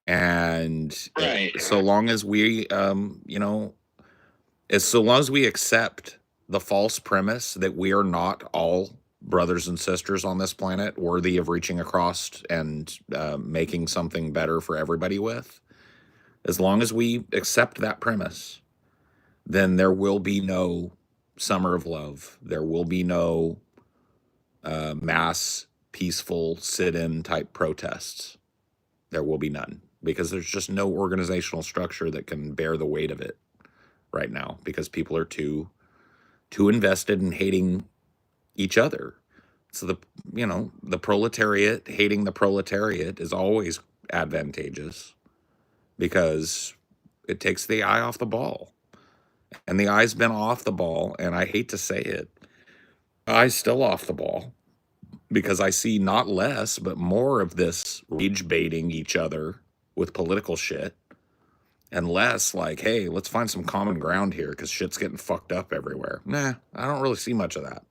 And Right. so long as we, you know, so long as we accept the false premise that we are not all brothers and sisters on this planet worthy of reaching across and making something better for everybody with, as long as we accept that premise, then there will be no summer of love. There will be no mass, peaceful, sit-in type protests. There will be none, because there's just no organizational structure that can bear the weight of it right now, because people are too invested in hating each other. So the proletariat hating the proletariat is always advantageous, because it takes the eye off the ball. And the eye's been off the ball, and I hate to say it, eye's still off the ball, because I see not less but more of this rage baiting each other with political shit, and less like, hey, let's find some common ground here because shit's getting fucked up everywhere. Nah, I don't really see much of that.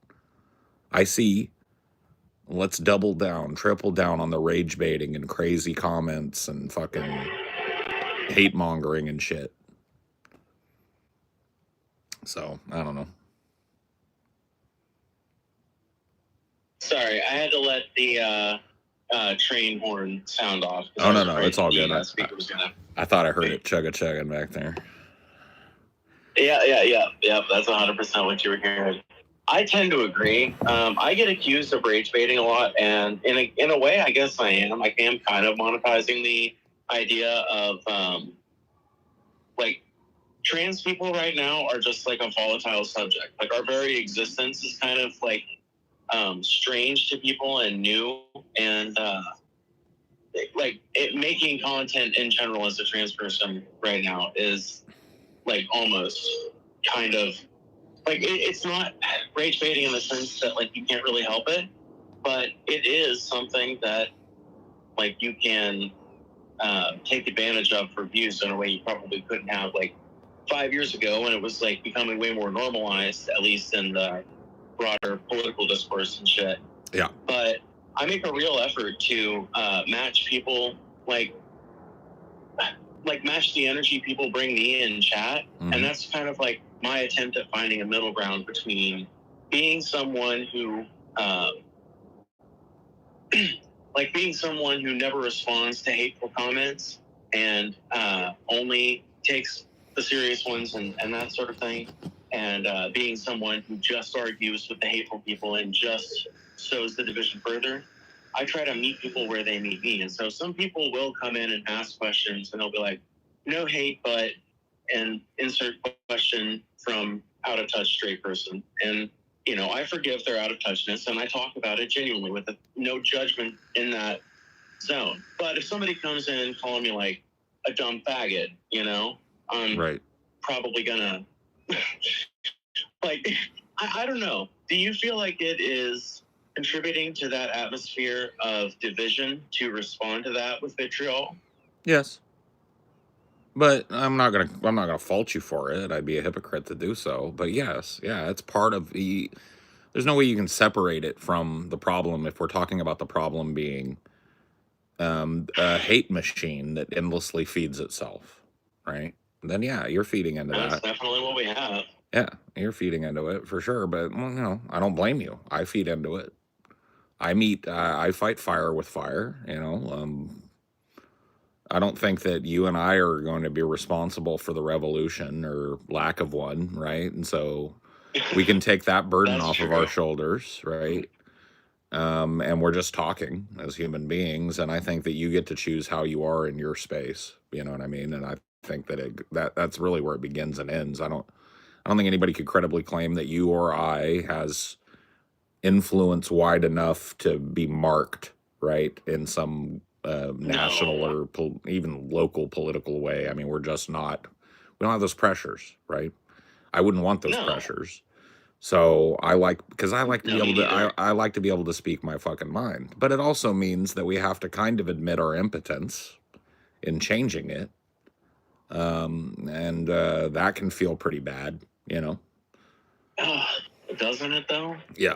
I see, let's double down, triple down on the rage baiting and crazy comments and fucking hate mongering and shit. So, I don't know. Sorry, I had to let the train horn sound off. Oh, no, it's all good. I thought I heard it chugga-chugging back there. Yeah. That's 100% what you were hearing. I tend to agree. I get accused of rage baiting a lot, and in a way, I guess I am. I am kind of monetizing the idea of like, trans people right now are just like a volatile subject. Like, our very existence is kind of like strange to people and new, and like, making content in general as a trans person right now is like almost kind of like, it's not rage baiting in the sense that like you can't really help it, but it is something that like you can take advantage of for views in a way you probably couldn't have like 5 years ago, when it was like becoming way more normalized, at least in the broader political discourse and shit. Yeah. But I make a real effort to match people, like match the energy people bring me in chat. Mm-hmm. And that's kind of like my attempt at finding a middle ground between being someone who like being someone who never responds to hateful comments and only takes the serious ones and that sort of thing, and being someone who just argues with the hateful people and just sows the division further. I try to meet people where they meet me. And so some people will come in and ask questions, and they'll be like, no hate, but, and insert question from out of touch straight person. And, you know, I forgive their out of touchness, and I talk about it genuinely with no judgment in that zone. But if somebody comes in calling me like a dumb faggot, you know, I'm right. probably gonna like, I don't know. Do you feel like it is contributing to that atmosphere of division to respond to that with vitriol? Yes. But I'm not gonna fault you for it. I'd be a hypocrite to do so. But yes, yeah, it's part of the. There's no way you can separate it from the problem if we're talking about the problem being a hate machine that endlessly feeds itself, right? Then yeah, you're feeding into That's that. definitely what we have. Yeah, you're feeding into it for sure. But well, I don't blame you. I feed into it. I fight fire with fire. I don't think that you and I are going to be responsible for the revolution or lack of one, right? And so we can take that burden That's off of our true. shoulders, right? And we're just talking as human beings, and I think that you get to choose how you are in your space. You know what I mean? And I think that that's really where it begins and ends. I don't think anybody could credibly claim that you or I has influence wide enough to be marked, right, in some national No, or even local political way. I mean, we're just not. We don't have those pressures, right? I wouldn't want those no, pressures. So because I like to be no, me able to, neither. I like to be able to speak my fucking mind. But it also means that we have to kind of admit our impotence in changing it. And that can feel pretty bad. Doesn't it though? Yeah.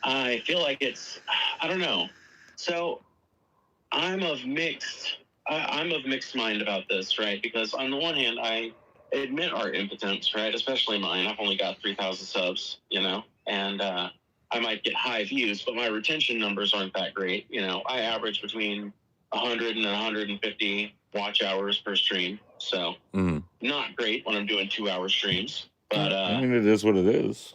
I feel like I don't know. So I'm of mixed mind about this, right? Because on the one hand, I admit our impotence, right? Especially mine. I've only got 3,000 subs, and I might get high views, but my retention numbers aren't that great. I average between 100 and 150 watch hours per stream, so not great when I'm doing 2-hour streams. But I mean, it is what it is.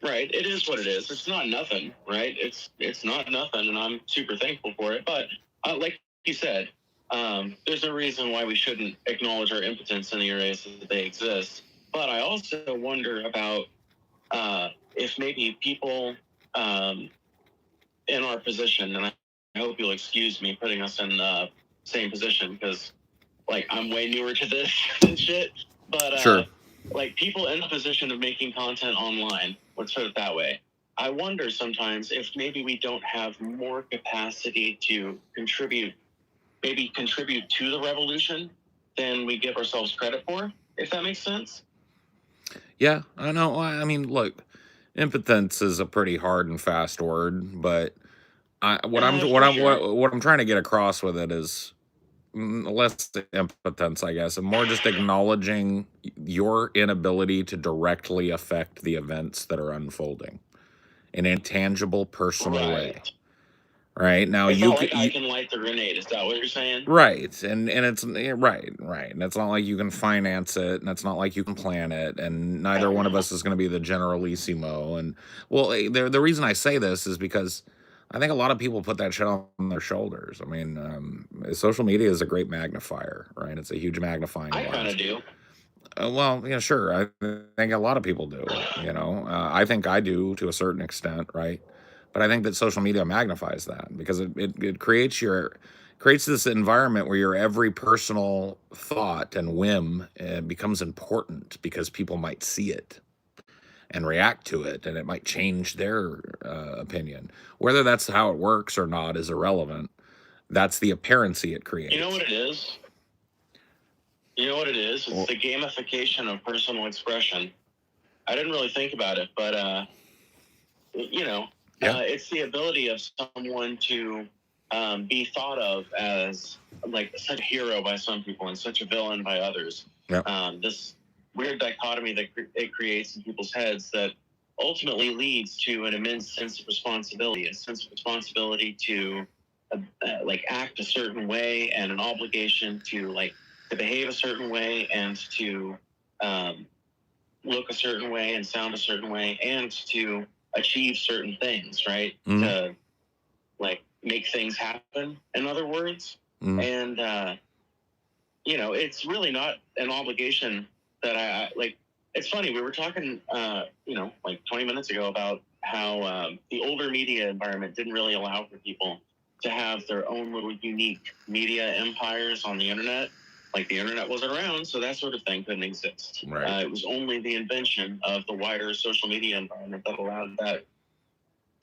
Right, it is what it is. It's not nothing, right? It's not nothing, and I'm super thankful for it. But like you said, there's a reason why we shouldn't acknowledge our impotence in the areas that they exist. But I also wonder about if maybe people in our position, and I hope you'll excuse me putting us in the same position because, like, I'm way newer to this and shit. But Sure. like people in the position of making content online, let's put it that way. I wonder sometimes if maybe we don't have more capacity to contribute to the revolution than we give ourselves credit for, if that makes sense. Yeah, I know. I mean, look, impotence is a pretty hard and fast word, but what For sure. what I'm trying to get across with it is less impotence, I guess, and more just acknowledging your inability to directly affect the events that are unfolding in a tangible, personal way. Right. Right now, It's not like I can light the grenade. Is that what you're saying? right, and it's right, and it's not like you can finance it, and it's not like you can plan it, and neither one of us is going to be the generalissimo. And well, the reason I say this is because I think a lot of people put that shit on their shoulders. I mean, social media is a great magnifier, right? It's a huge magnifying I kind glass. of do. Well, yeah, sure. I think a lot of people do. I think I do to a certain extent, right? But I think that social media magnifies that because it creates this environment where your every personal thought and whim becomes important because people might see it and react to it, and it might change their opinion. Whether that's how it works or not is irrelevant. That's the appearancy it creates. You know what it is? It's the gamification of personal expression. I didn't really think about it, but it's the ability of someone to be thought of as like such a hero by some people and such a villain by others. This weird dichotomy that it creates in people's heads that ultimately leads to an immense sense of responsibility, to like act a certain way, and an obligation to behave a certain way, and to look a certain way and sound a certain way, and to achieve certain things, right? To make things happen, in other words. And it's really not an obligation that I like. It's funny, we were talking 20 minutes ago about how the older media environment didn't really allow for people to have their own little unique media empires on the internet. Like, the internet wasn't around, so that sort of thing couldn't exist. Right. It was only the invention of the wider social media environment that allowed that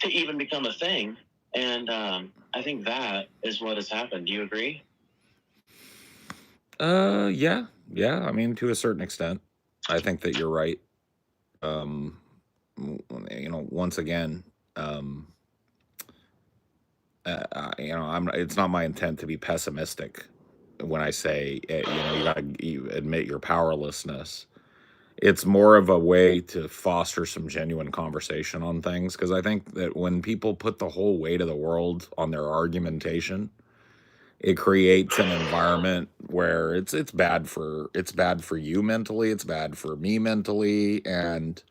to even become a thing. And I think that is what has happened. Do you agree? Yeah. I mean, to a certain extent, I think that you're right. Once again, it's not my intent to be pessimistic when I say, you got to admit your powerlessness. It's more of a way to foster some genuine conversation on things, because I think that when people put the whole weight of the world on their argumentation, it creates an environment where it's bad for you mentally, it's bad for me mentally, and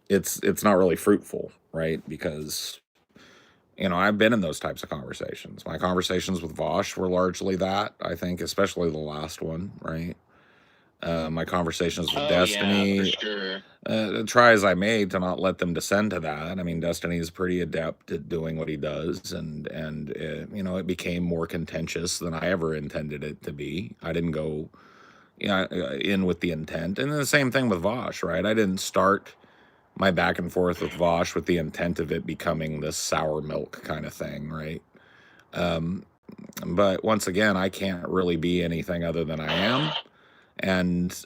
it's not really fruitful, right? Because I've been in those types of conversations. My conversations with Vosh were largely that, I think, especially the last one, right? My conversations with Oh yeah, for Destiny, sure. try as I may to not let them descend to that. I mean, Destiny is pretty adept at doing what he does, and it became more contentious than I ever intended it to be. I didn't go in with the intent, and then the same thing with Vosh, right? I didn't start my back and forth with Vosh with the intent of it becoming this sour milk kind of thing, right? Um, but once again, I can't really be anything other than I am, and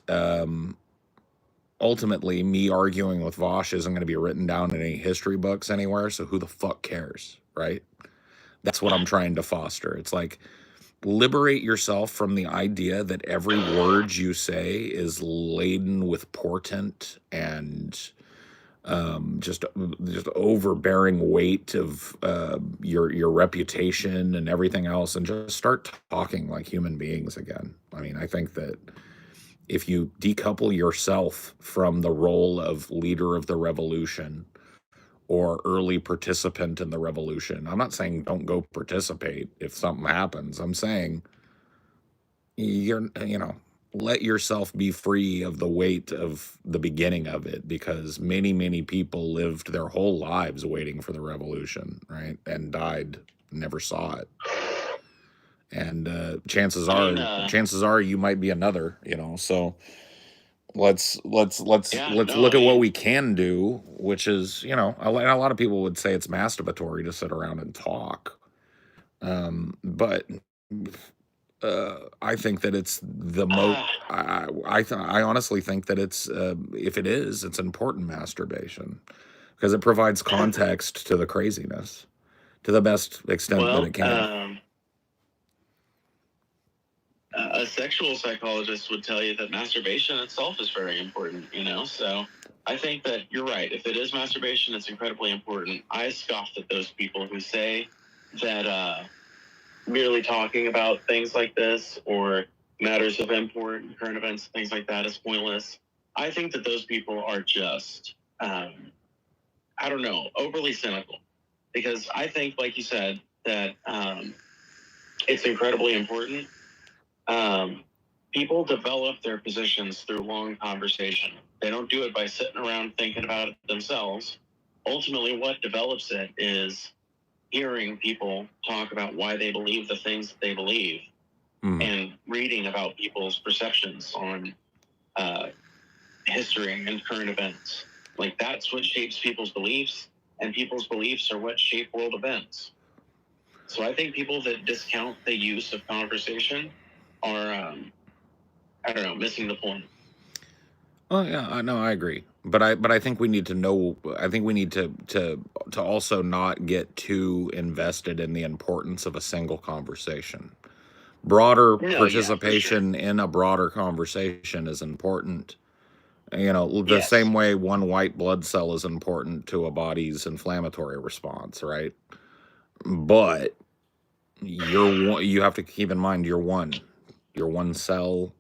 ultimately, me arguing with Vosh isn't going to be written down in any history books anywhere, so who the fuck cares, right? That's what I'm trying to foster. It's like, liberate yourself from the idea that every word you say is laden with portent and just overbearing weight of your reputation and everything else, and just start talking like human beings again. I mean, I think that if you decouple yourself from the role of leader of the revolution or early participant in the revolution, I'm not saying don't go participate if something happens. I'm saying let yourself be free of the weight of the beginning of it, because many, many people lived their whole lives waiting for the revolution, right? And died, never saw it. And chances are you might be another, so let's Yeah, no, look I at what mean, we can do, which is, a lot of people would say it's masturbatory to sit around and talk. But I think that it's the most. ah, I honestly think that it's if it is, it's important masturbation, because it provides context to the craziness to the best extent that well, it can. a sexual psychologist would tell you that masturbation itself is very important, So I think that you're right. If it is masturbation, it's incredibly important. I scoff at those people who say that merely talking about things like this or matters of import, current events, things like that is pointless. I think that those people are just, I don't know, overly cynical. Because I think, like you said, that it's incredibly important. People develop their positions through long conversation. They don't do it by sitting around thinking about it themselves. Ultimately, what develops it is hearing people talk about why they believe the things that they believe, and reading about people's perceptions on history and current events. Like, that's what shapes people's beliefs, and people's beliefs are what shape world events. So I think people that discount the use of conversation are, I don't know, missing the point. Oh yeah, I know, I agree. But I think we need to know. I think we need to also not get too invested in the importance of a single conversation. Broader No, yeah, for sure. participation in a broader conversation is important. The Yes. same way one white blood cell is important to a body's inflammatory response, right? But you have to keep in mind you're one cell,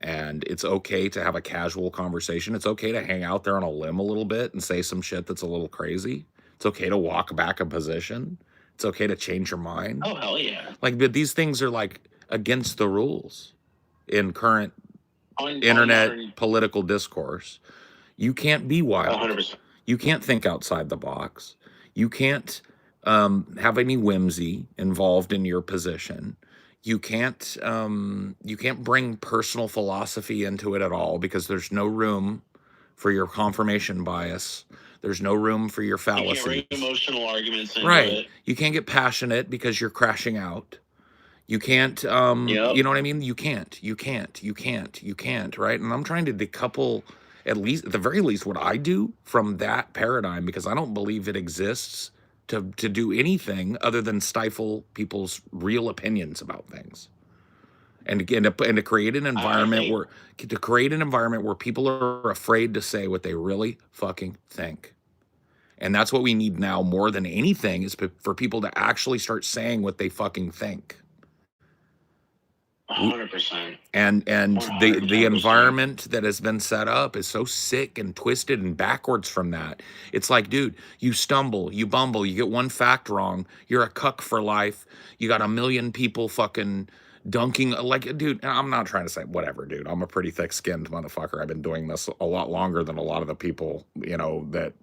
and it's okay to have a casual conversation. It's okay to hang out there on a limb a little bit and say some shit that's a little crazy. It's okay to walk back a position. It's okay to change your mind. Oh, hell yeah. But these things are like against the rules in current On internet modern, political discourse. You can't be wild. 100%. You can't think outside the box. You can't have any whimsy involved in your position. You can't bring personal philosophy into it at all, because there's no room for your confirmation bias. There's no room for your You can't fallacies. bring emotional arguments into Right. it. You can't get passionate because you're crashing out. You can't, Yep. you know what I mean? You can't, right? And I'm trying to decouple, at the very least, what I do from that paradigm, because I don't believe it exists to do anything other than stifle people's real opinions about things. And again, to create an environment where people are afraid to say what they really fucking think. And that's what we need now more than anything, is for people to actually start saying what they fucking think. 100%. And the 110%. environment that has been set up is so sick and twisted and backwards from that. It's like, dude, you stumble, you bumble, you get one fact wrong, you're a cuck for life. You got a million people fucking dunking, like, dude, and I'm not trying to say whatever, dude. I'm a pretty thick-skinned motherfucker. I've been doing this a lot longer than a lot of the people, you know, that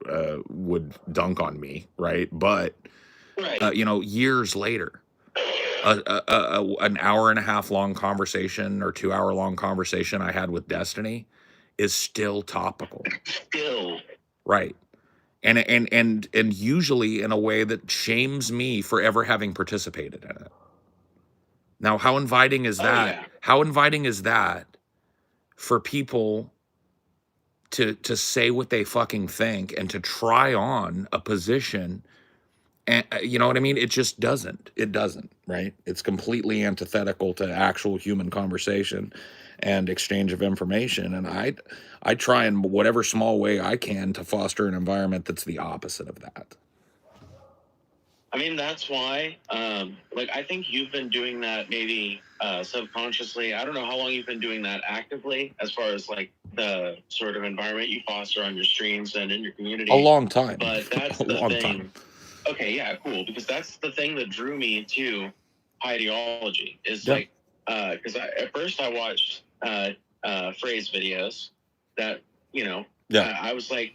would dunk on me, right? But Right. you know, years later, an hour and a half long conversation or 2 hour long conversation I had with Destiny is still topical. Still. Right. And usually in a way that shames me for ever having participated in it. Now, how inviting is that? Yeah. How inviting is that for people to say what they fucking think and to try on a position? And you know what I mean? It just doesn't. It doesn't, right? It's completely antithetical to actual human conversation and exchange of information. And I try in whatever small way I can to foster an environment that's the opposite of that. I mean, that's why, like, I think you've been doing that maybe subconsciously. I don't know how long you've been doing that actively, as far as, like, the sort of environment you foster on your streams and in your community. A long time. But that's A the long thing. time. Okay, yeah, cool. Because that's the thing that drew me to ideology. Is Yeah. like, because at first I watched phrase videos that, you know, Yeah. I was like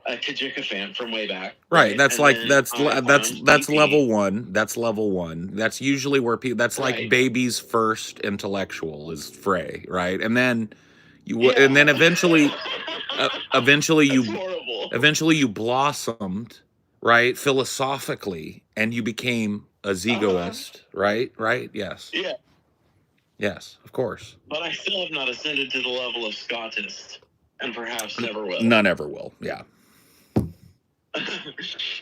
a Tajika fan from way back. Right. That's And like then that's I that's found that's DP. level one. That's level one. That's usually where people. That's like Right. baby's first intellectual is Frey, right? And then Yeah. and then eventually That's horrible. eventually you blossomed, right, philosophically, and you became a zegoist, right? Right? Yes. Yeah. Yes, of course. But I still have not ascended to the level of Scottist, and perhaps never will. None ever will. Yeah.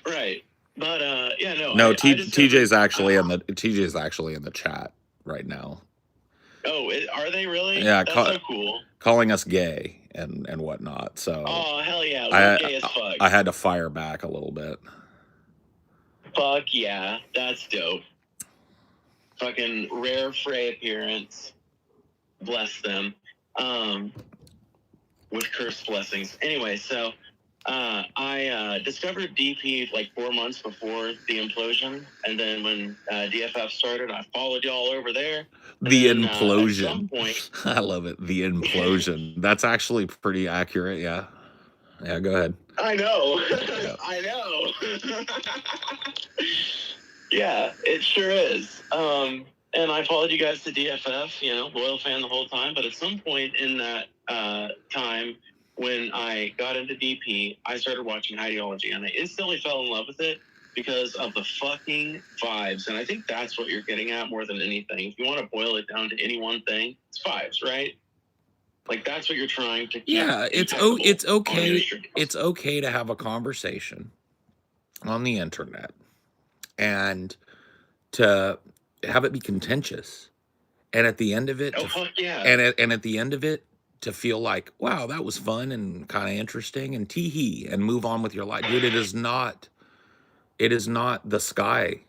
Right. But yeah, no. No, I TJ's actually in the chat right now. Oh, are they really? Yeah, That's so cool. Calling us gay and whatnot. So Oh, hell yeah. We're gay as fuck. I had to fire back a little bit. Fuck yeah. That's dope. Fucking rare Frey appearance. Bless them. With cursed blessings. Anyway, so I discovered DP like 4 months before the implosion. And then when DFF started, I followed y'all over there. The then, implosion. At some point, I love it. The implosion. That's actually pretty accurate. Yeah. Yeah, go ahead. I know. Yeah. I know. Yeah, it sure is. And I followed you guys to DFF, you know, loyal fan the whole time. But at some point in that time, when I got into DP, I started watching Ideology, and I instantly fell in love with it because of the fucking vibes. And I think that's what you're getting at more than anything. If you want to boil it down to any one thing, it's vibes, right? Like, that's what you're trying to keep. Yeah, it's okay. It's okay to have a conversation on the internet and to have it be contentious, and at the end of it, fuck yeah. and at the end of it, to feel like, wow, that was fun and kind of interesting, and tee-hee, and move on with your life. Dude, it is not the sky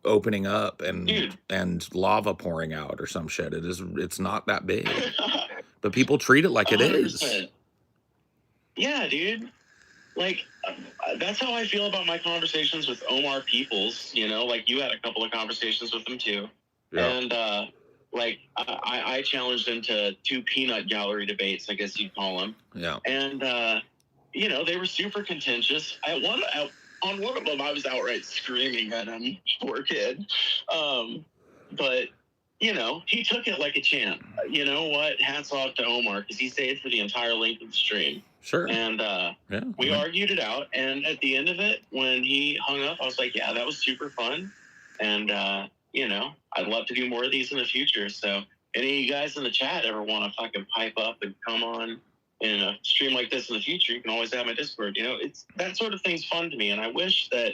opening up and lava pouring out or some shit. It's not that big. But people treat it like 100%. It is. Yeah, dude. Like, that's how I feel about my conversations with Omar Peoples. You know, like, you had a couple of conversations with him too. Yeah. And, like, I challenged him to 2 peanut gallery debates, I guess you'd call them. Yeah. And, you know, they were super contentious. On one of them, I was outright screaming at him, poor kid. But, you know, he took it like a champ. You know what? Hats off to Omar, because he stayed for the entire length of the stream. Sure. And we argued it out. And at the end of it, when he hung up, I was like, yeah, that was super fun. And, you know, I'd love to do more of these in the future. So any of you guys in the chat ever want to fucking pipe up and come on in a stream like this in the future, you can always have my Discord. You know, it's that sort of thing's fun to me. And I wish that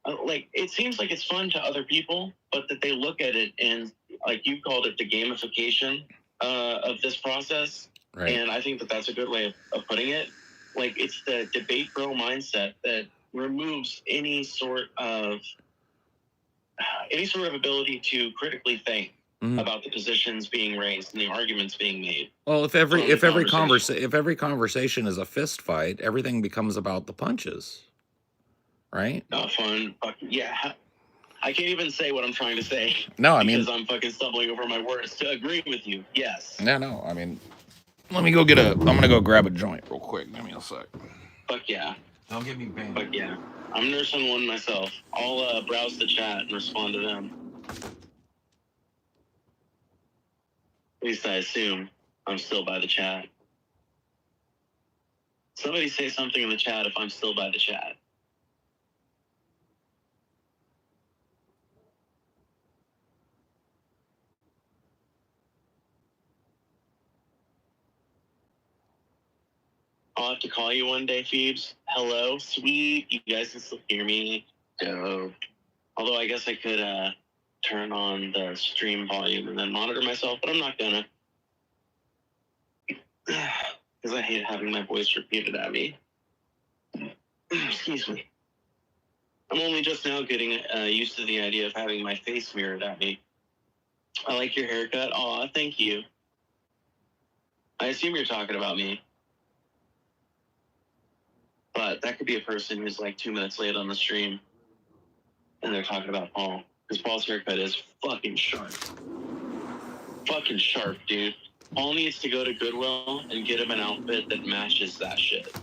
like, it seems like it's fun to other people, but that they look at it and, like you called it, the gamification of this process. Right. And I think that that's a good way of putting it. Like, it's the debate bro mindset that removes any sort of ability to critically think about the positions being raised and the arguments being made. Well, if every conversation is a fist fight, everything becomes about the punches, right? Not fun. Yeah. I can't even say what I'm trying to say. No, I mean, because I'm fucking stumbling over my words to agree with you. Yes. No. I mean, let me go get I'm gonna go grab a joint real quick. Give me a sec. Fuck yeah. Don't give me pain. Fuck yeah. I'm nursing one myself. I'll browse the chat and respond to them. At least I assume I'm still by the chat. Somebody say something in the chat if I'm still by the chat. I'll have to call you one day, Phoebes. Hello, sweet. You guys can still hear me. Dope. Although I guess I could turn on the stream volume and then monitor myself, but I'm not gonna. Because I hate having my voice repeated at me. Excuse me. I'm only just now getting used to the idea of having my face mirrored at me. I like your haircut. Aw, thank you. I assume you're talking about me. But that could be a person who's like 2 minutes late on the stream. And they're talking about Paul. Because Paul's haircut is fucking sharp. Fucking sharp, dude. Paul needs to go to Goodwill and get him an outfit that matches that shit.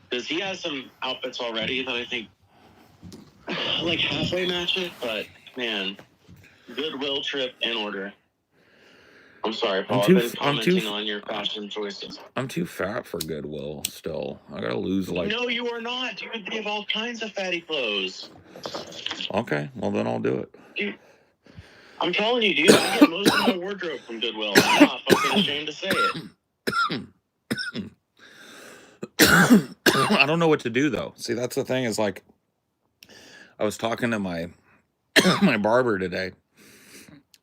Because he has some outfits already that I think like halfway match it, but man, Goodwill trip in order. I'm sorry, Paul. I've been commenting on your fashion choices. I'm too fat for Goodwill still. I gotta lose like... No, you are not. Dude, they have all kinds of fatty clothes. Okay, well then I'll do it. Dude, I'm telling you, dude, I get most of my wardrobe from Goodwill. I'm not fucking ashamed to say it. I don't know what to do though. See, that's the thing is like, I was talking to my my barber today,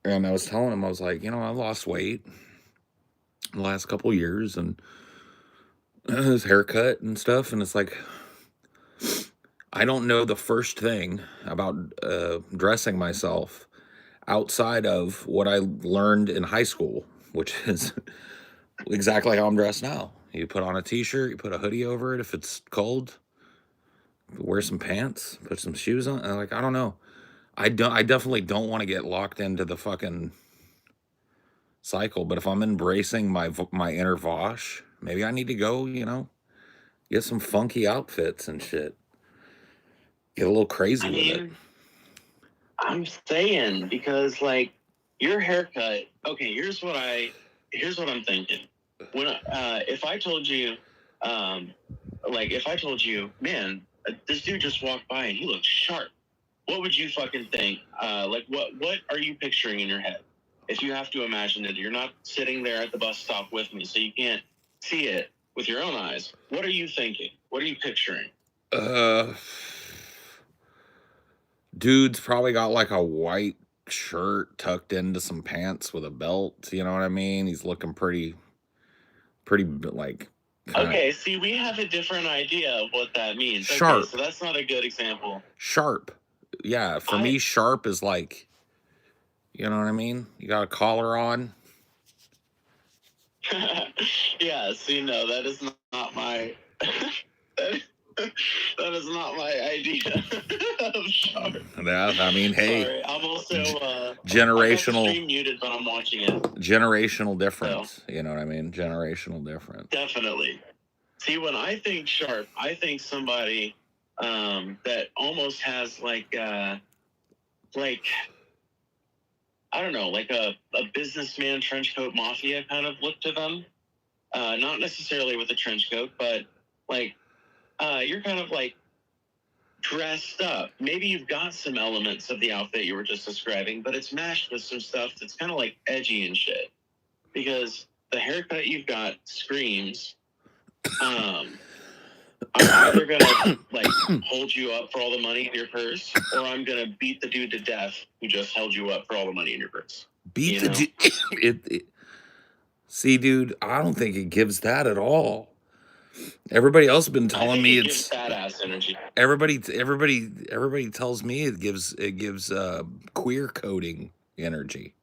and I was telling him, I was like, I lost weight in the last couple of years, and his haircut and stuff, and it's like, I don't know the first thing about dressing myself outside of what I learned in high school, which is exactly how I'm dressed now. You put on a t-shirt, you put a hoodie over it if it's cold, wear some pants, put some shoes on. And like, I don't know. I definitely don't want to get locked into the fucking cycle, but if I'm embracing my inner Vosh, maybe I need to go, get some funky outfits and shit. Get a little crazy with it. I'm saying, because like your haircut, okay, here's what I'm thinking. When if I told you, man, this dude just walked by and he looks sharp, what would you fucking think? Like what are you picturing in your head? If you have to imagine it, you're not sitting there at the bus stop with me, so you can't see it with your own eyes. What are you thinking? What are you picturing? Dude's probably got like a white shirt tucked into some pants with a belt. You know what I mean? He's looking pretty like... Okay, see, we have a different idea of what that means. Sharp. Okay, so that's not a good example. Sharp. Yeah, for me, sharp is like, you know what I mean? You got a collar on. Yeah, see, no, that is not my... that is not my idea of sharp. Yeah, I mean, hey. Sorry, I'm also generational. I'm muted, but I'm watching it. Generational difference. So, you know what I mean? Generational difference. Definitely. See, when I think sharp, I think somebody that almost has like I don't know, like a businessman trench coat mafia kind of look to them. Not necessarily with a trench coat, but like you're kind of like dressed up. Maybe you've got some elements of the outfit you were just describing, but it's mashed with some stuff that's kind of like edgy and shit. Because the haircut you've got screams I'm either gonna like hold you up for all the money in your purse, or I'm gonna beat the dude to death who just held you up for all the money in your purse. Beat You the know? See, dude, I don't think it gives that at all. Everybody else has been I telling think me it gives it's badass energy. everybody tells me it gives queer coding energy.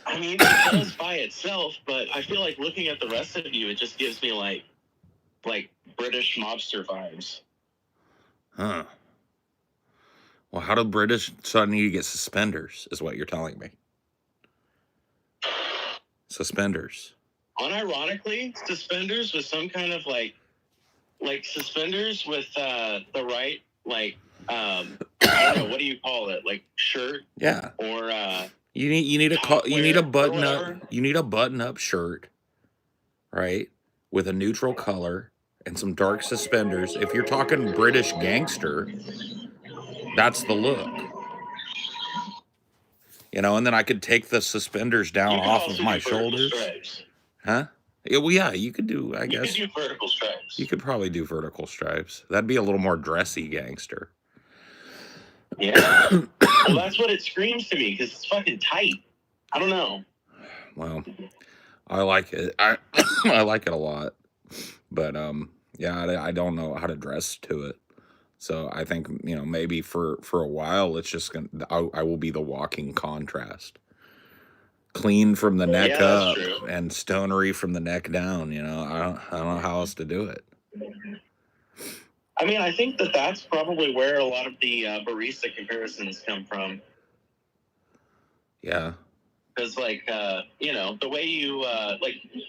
I mean, it does by itself, but I feel like looking at the rest of you, it just gives me like British mobster vibes. Huh. Well, how do British suddenly get suspenders, is what you're telling me. Suspenders. Unironically, suspenders with some kind of like suspenders with the right I don't know, what do you call it? Like shirt Yeah. or You need a top button wear or up. whatever. You need a button up shirt, right? With a neutral color and some dark suspenders. If you're talking British gangster, that's the look. You know, and then I could take the suspenders down You could off of also my do vertical shoulders. stripes. Huh? Yeah, well, yeah, you could do, I You guess. could do vertical stripes. You could probably do vertical stripes. That'd be a little more dressy gangster. Yeah. Well, that's what it screams to me because it's fucking tight. I don't know. Well, I like it. I I like it a lot. But yeah, I don't know how to dress to it. So I think, you know, maybe for a while it's just gonna I will be the walking contrast. Clean from the neck Yeah, that's up true. and stonery from the neck down, you know. I don't know how else to do it. I mean, I think that's probably where a lot of the barista comparisons come from. Yeah. Because, you know, the way you,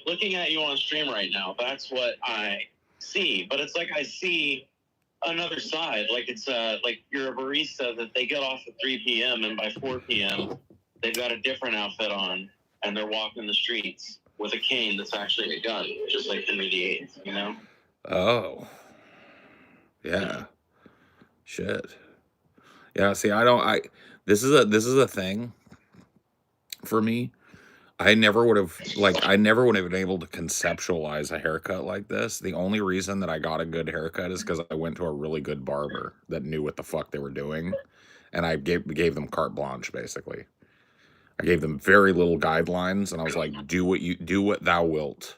looking at you on stream right now, that's what I see. But it's like I see another side. Like it's like you're a barista that they get off at 3 p.m. and by 4 p.m. they've got a different outfit on and they're walking the streets with a cane that's actually a gun, just like Henry VIII, you know? Oh. Yeah. Shit. Yeah, see, this is a thing for me. I never would have been able to conceptualize a haircut like this. The only reason that I got a good haircut is because I went to a really good barber that knew what the fuck they were doing, and I gave them carte blanche, basically. I gave them very little guidelines, and I was like, do what thou wilt.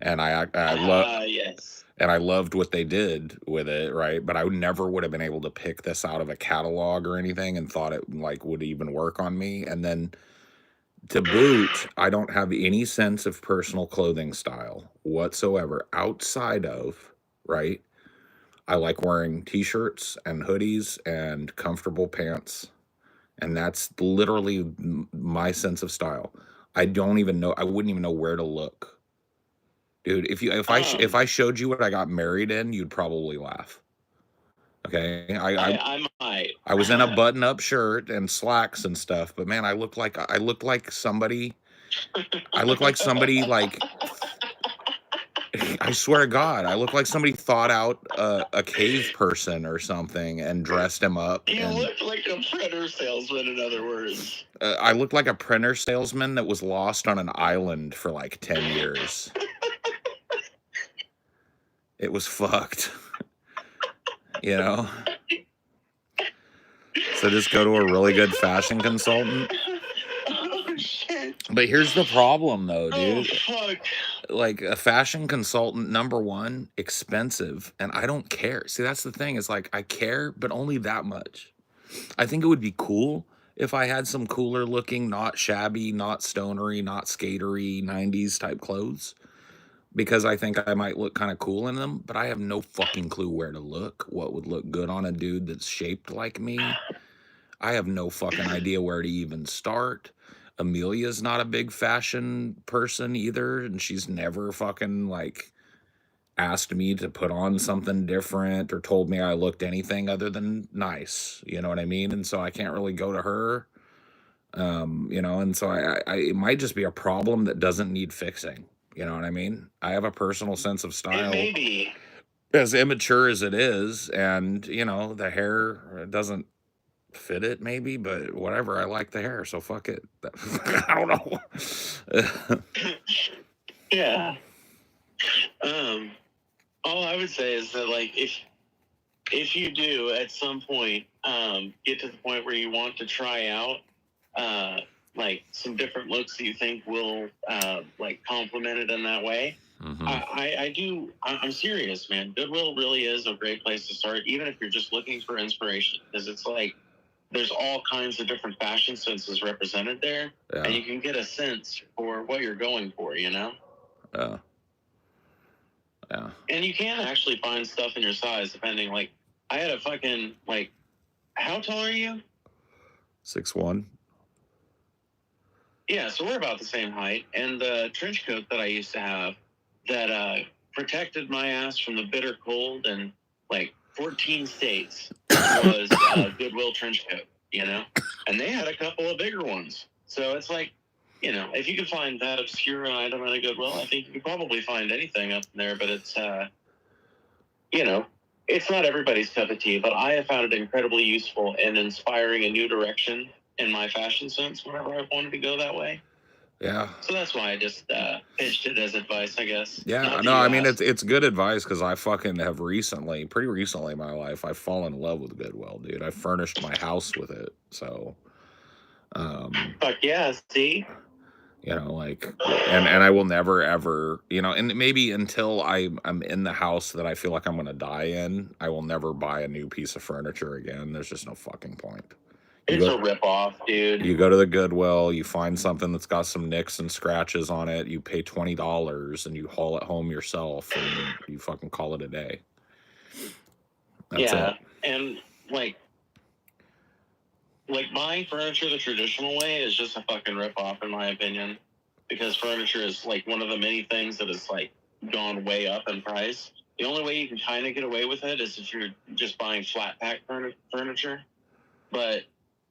And Yes. and I loved what they did with it, right? But I never would have been able to pick this out of a catalog or anything and thought it like would even work on me. And then to boot, I don't have any sense of personal clothing style whatsoever outside of, right? I like wearing t-shirts and hoodies and comfortable pants. And that's literally my sense of style. I wouldn't even know where to look. Dude, if I showed you what I got married in, you'd probably laugh. Okay, I might. I was in a button-up shirt and slacks and stuff, but man, I look like somebody. I look like somebody like. I swear to God, I look like somebody thought out a cave person or something and dressed him up. You look like a printer salesman, in other words. I look like a printer salesman that was lost on an island for like 10 years. It was fucked. You know? So just go to a really good fashion consultant. Oh, shit. But here's the problem, though, dude. Oh, fuck. Like a fashion consultant, number one, expensive, and I don't care. See, that's the thing. Is like I care, but only that much. I think it would be cool if I had some cooler looking, not shabby, not stonery, not skatery 90s type clothes. Because I think I might look kind of cool in them, but I have no fucking clue where to look, what would look good on a dude that's shaped like me. I have no fucking idea where to even start. Amelia's not a big fashion person either, and she's never fucking like asked me to put on something different or told me I looked anything other than nice. You know what I mean? And so I can't really go to her. You know, and so it might just be a problem that doesn't need fixing. You know what I mean? I have a personal sense of style. It may be. As immature as it is, and, you know, the hair doesn't fit it maybe, but whatever. I like the hair, so fuck it. I don't know. Yeah. all I would say is that, like, if you do at some point get to the point where you want to try out like some different looks that you think will like complement it in that way, I'm serious, man. Goodwill really is a great place to start, even if you're just looking for inspiration, because it's like there's all kinds of different fashion senses represented there, and you can get a sense for what you're going for, you know? Yeah. Yeah. And you can actually find stuff in your size, depending. Like, I had a fucking, like, how tall are you? 6'1". Yeah, so we're about the same height. And the trench coat that I used to have that protected my ass from the bitter cold in, like, 14 states was a Goodwill trench coat, you know? And they had a couple of bigger ones. So it's like, you know, if you could find that obscure item at a Goodwill, I think you could probably find anything up there, but it's, you know, it's not everybody's cup of tea, but I have found it incredibly useful in inspiring a new direction in my fashion sense whenever I wanted to go that way. Yeah. So that's why I just pitched it as advice, I guess. Yeah, no, I mean, it's good advice, because I fucking have pretty recently in my life, I've fallen in love with Goodwill, dude. I furnished my house with it, so. Fuck yeah, see? You know, like, and I will never, ever, you know, and maybe until I'm in the house that I feel like I'm going to die in, I will never buy a new piece of furniture again. There's just no fucking point. It's a ripoff, dude. You go to the Goodwill, you find something that's got some nicks and scratches on it, you pay $20, and you haul it home yourself, and you fucking call it a day. That's it. And, like buying furniture the traditional way is just a fucking ripoff, in my opinion, because furniture is like one of the many things that has like gone way up in price. The only way you can kind of get away with it is if you're just buying flat pack furniture. But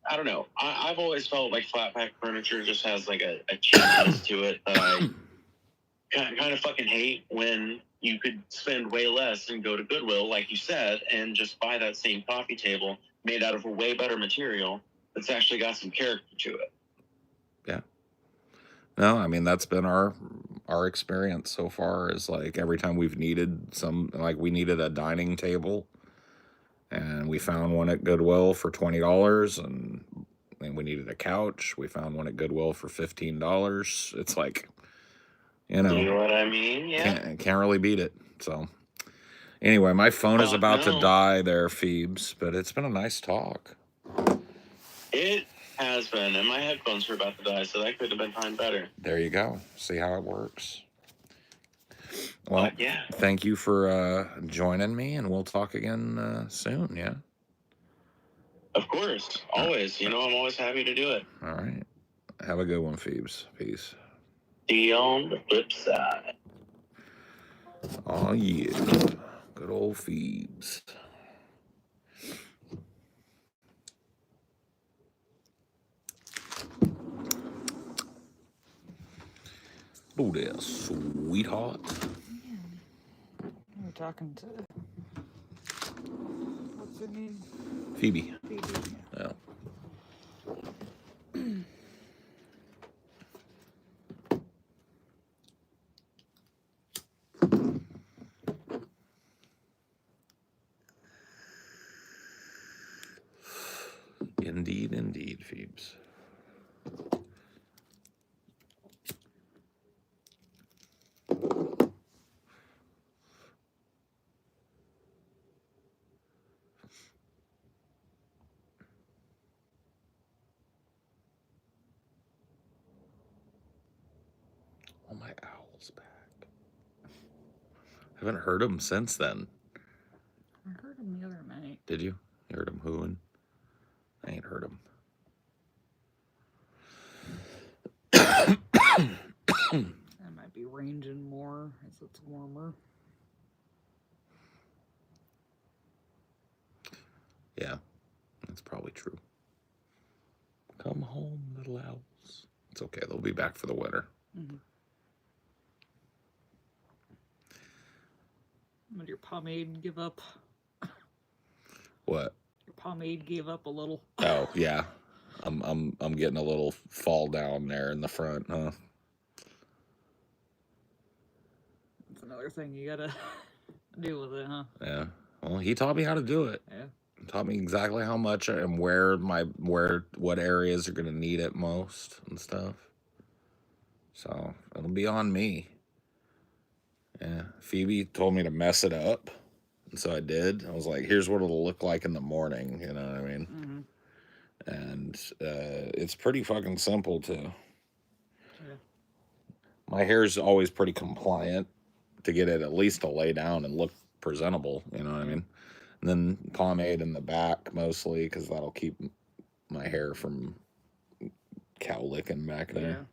I don't know. I've always felt like flat pack furniture just has like a cheapness to it that I kind of fucking hate, when you could spend way less and go to Goodwill, like you said, and just buy that same coffee table made out of a way better material that's actually got some character to it. Yeah. No, I mean, that's been our experience so far, is like every time we've needed we needed a dining table, and we found one at Goodwill for $20, and we needed a couch. We found one at Goodwill for $15. It's like, you know what I mean? Yeah. Can't really beat it. So anyway, my phone is about to die there, Phoebes, but it's been a nice talk. It has been, and my headphones are about to die, so that could have been timed better. There you go. See how it works. Well, thank you for joining me, and we'll talk again soon, yeah? Of course. Always. You know, I'm always happy to do it. All right. Have a good one, Phoebes. Peace. See you on the flip side. Oh, yeah. Good old Phoebes. Oh, there, sweetheart. We're talking to... What's her name? Phoebe. Phoebe. Yeah. Indeed, Phoebes. Oh, my owl's back. Haven't heard him since then. I heard him the other night. Did you? You heard him hooing? I ain't heard him. That might be ranging more as it's warmer. Yeah, that's probably true. Come home, little owls. It's okay. They'll be back for the winter. Mm-hmm. Did your pomade give up? What? Your pomade gave up a little. Oh, yeah. I'm getting a little fall down there in the front, huh? That's another thing you gotta Deal with it, huh? Yeah. Well, he taught me how to do it. Yeah. He taught me exactly how much and what areas are gonna need it most and stuff. So it'll be on me. Yeah. Phoebe told me to mess it up. And so I did. I was like, here's what it'll look like in the morning, you know what I mean? Mm-hmm. And it's pretty fucking simple too. Yeah. My hair's always pretty compliant to get it at least to lay down and look presentable, you know what I mean? And then pomade in the back mostly because that'll keep my hair from cowlicking back there.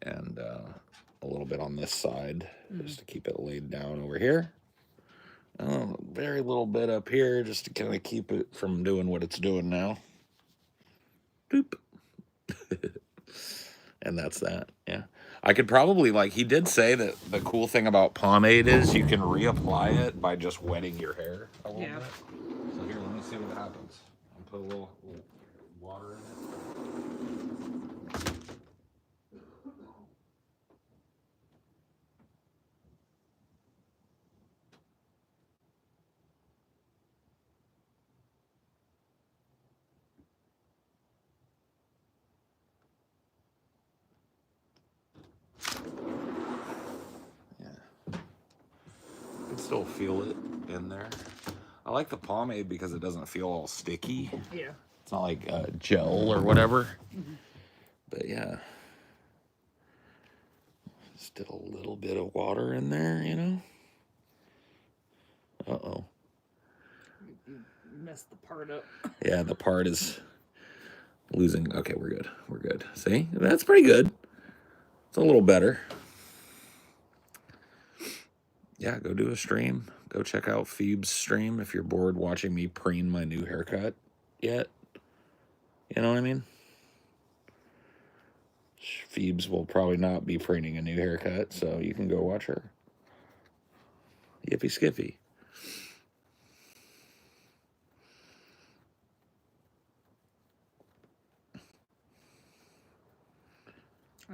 Yeah. And a little bit on this side Mm-hmm. just to keep it laid down over here. Very little bit up here just to kind of keep it from doing what it's doing now. Boop. And that's that. Yeah. I could probably, like, he did say that the cool thing about pomade is you can reapply it by just wetting your hair a little bit. So here, let me see what happens. I'll put a little water in it. You can still feel it in there. I like the pomade because it doesn't feel all sticky. Yeah. It's not like gel or whatever. Mm-hmm. But yeah. Just did a little bit of water in there, you know? Uh-oh. You messed the part up. Yeah, the part is losing. Okay, we're good. We're good. See? That's pretty good. It's a little better. Yeah, go do a stream. Go check out Phoebe's stream if you're bored watching me preen my new haircut yet. You know what I mean? Phoebe's will probably not be preening a new haircut, so you can go watch her. Yippee skippy.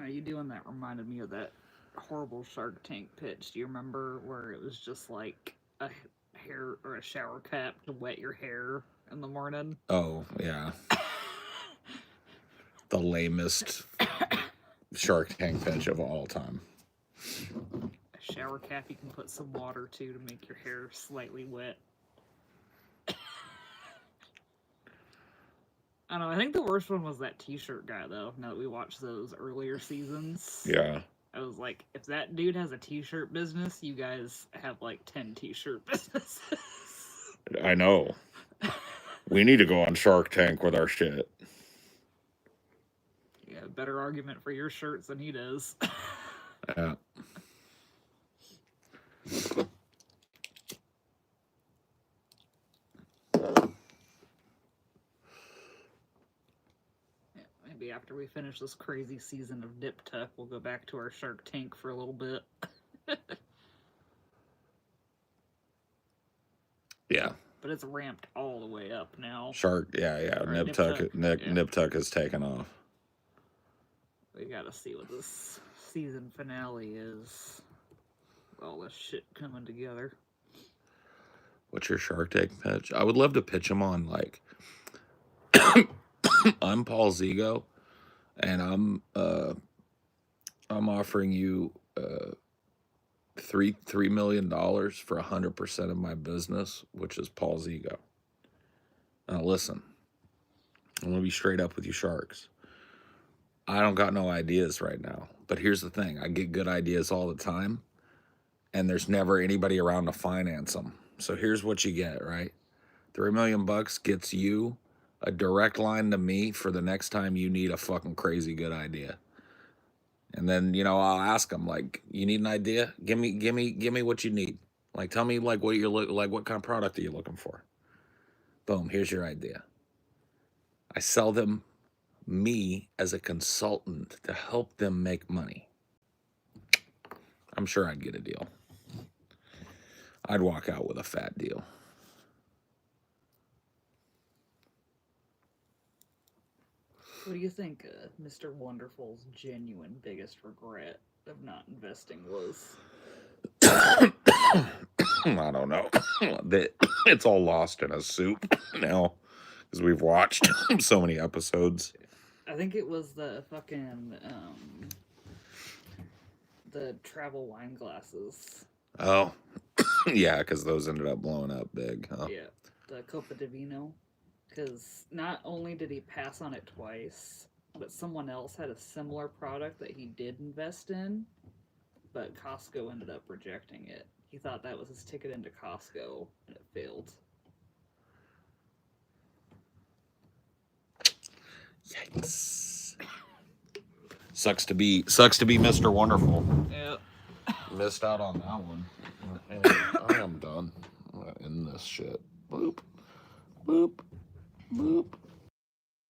You doing that reminded me of that horrible Shark Tank pitch. Do you remember where it was just like a hair or a shower cap to wet your hair in the morning? Oh, yeah. The lamest Shark Tank pitch of all time. A shower cap you can put some water to make your hair slightly wet. I don't know. I think the worst one was that T-shirt guy, though. Now that we watched those earlier seasons, Yeah. I was like, if that dude has a T-shirt business, you guys have like 10 T-shirt businesses. I know. We need to go on Shark Tank with our shit. You have a better argument for your shirts than he does. Yeah. Maybe after we finish this crazy season of Dip Tuck, we'll go back to our Shark Tank for a little bit. Yeah. But it's ramped all the way up now. Yeah. Or Nip Tuck has taken off. We gotta see what this season finale is. All this shit coming together. What's your Shark Tank pitch? I would love to pitch him on, like, I'm Paul Zigo, and I'm offering you $3 million for 100% of my business, which is Paul Zigo. Now listen, I'm gonna be straight up with you, sharks. I don't got no ideas right now, but here's the thing: I get good ideas all the time, and there's never anybody around to finance them. So here's what you get, right? $3 million gets you a direct line to me for the next time you need a fucking crazy good idea. And then, you know, I'll ask them, like, you need an idea? Give me what you need. Like, tell me, like, what what kind of product are you looking for? Boom, here's your idea. I sell them me as a consultant to help them make money. I'm sure I'd get a deal. I'd walk out with a fat deal. What do you think Mr. Wonderful's genuine biggest regret of not investing was? I don't know. It's all lost in a soup now because we've watched so many episodes. I think it was the fucking the travel wine glasses. Oh, yeah, because those ended up blowing up big, huh? Yeah, the Copa di Vino. Because not only did he pass on it twice, but someone else had a similar product that he did invest in, but Costco ended up rejecting it. He thought that was his ticket into Costco, and it failed. Yikes! Sucks to be Mr. Wonderful. Yeah. Missed out on that one. Anyway, I am done. I'm gonna end this shit. Boop, boop, boop.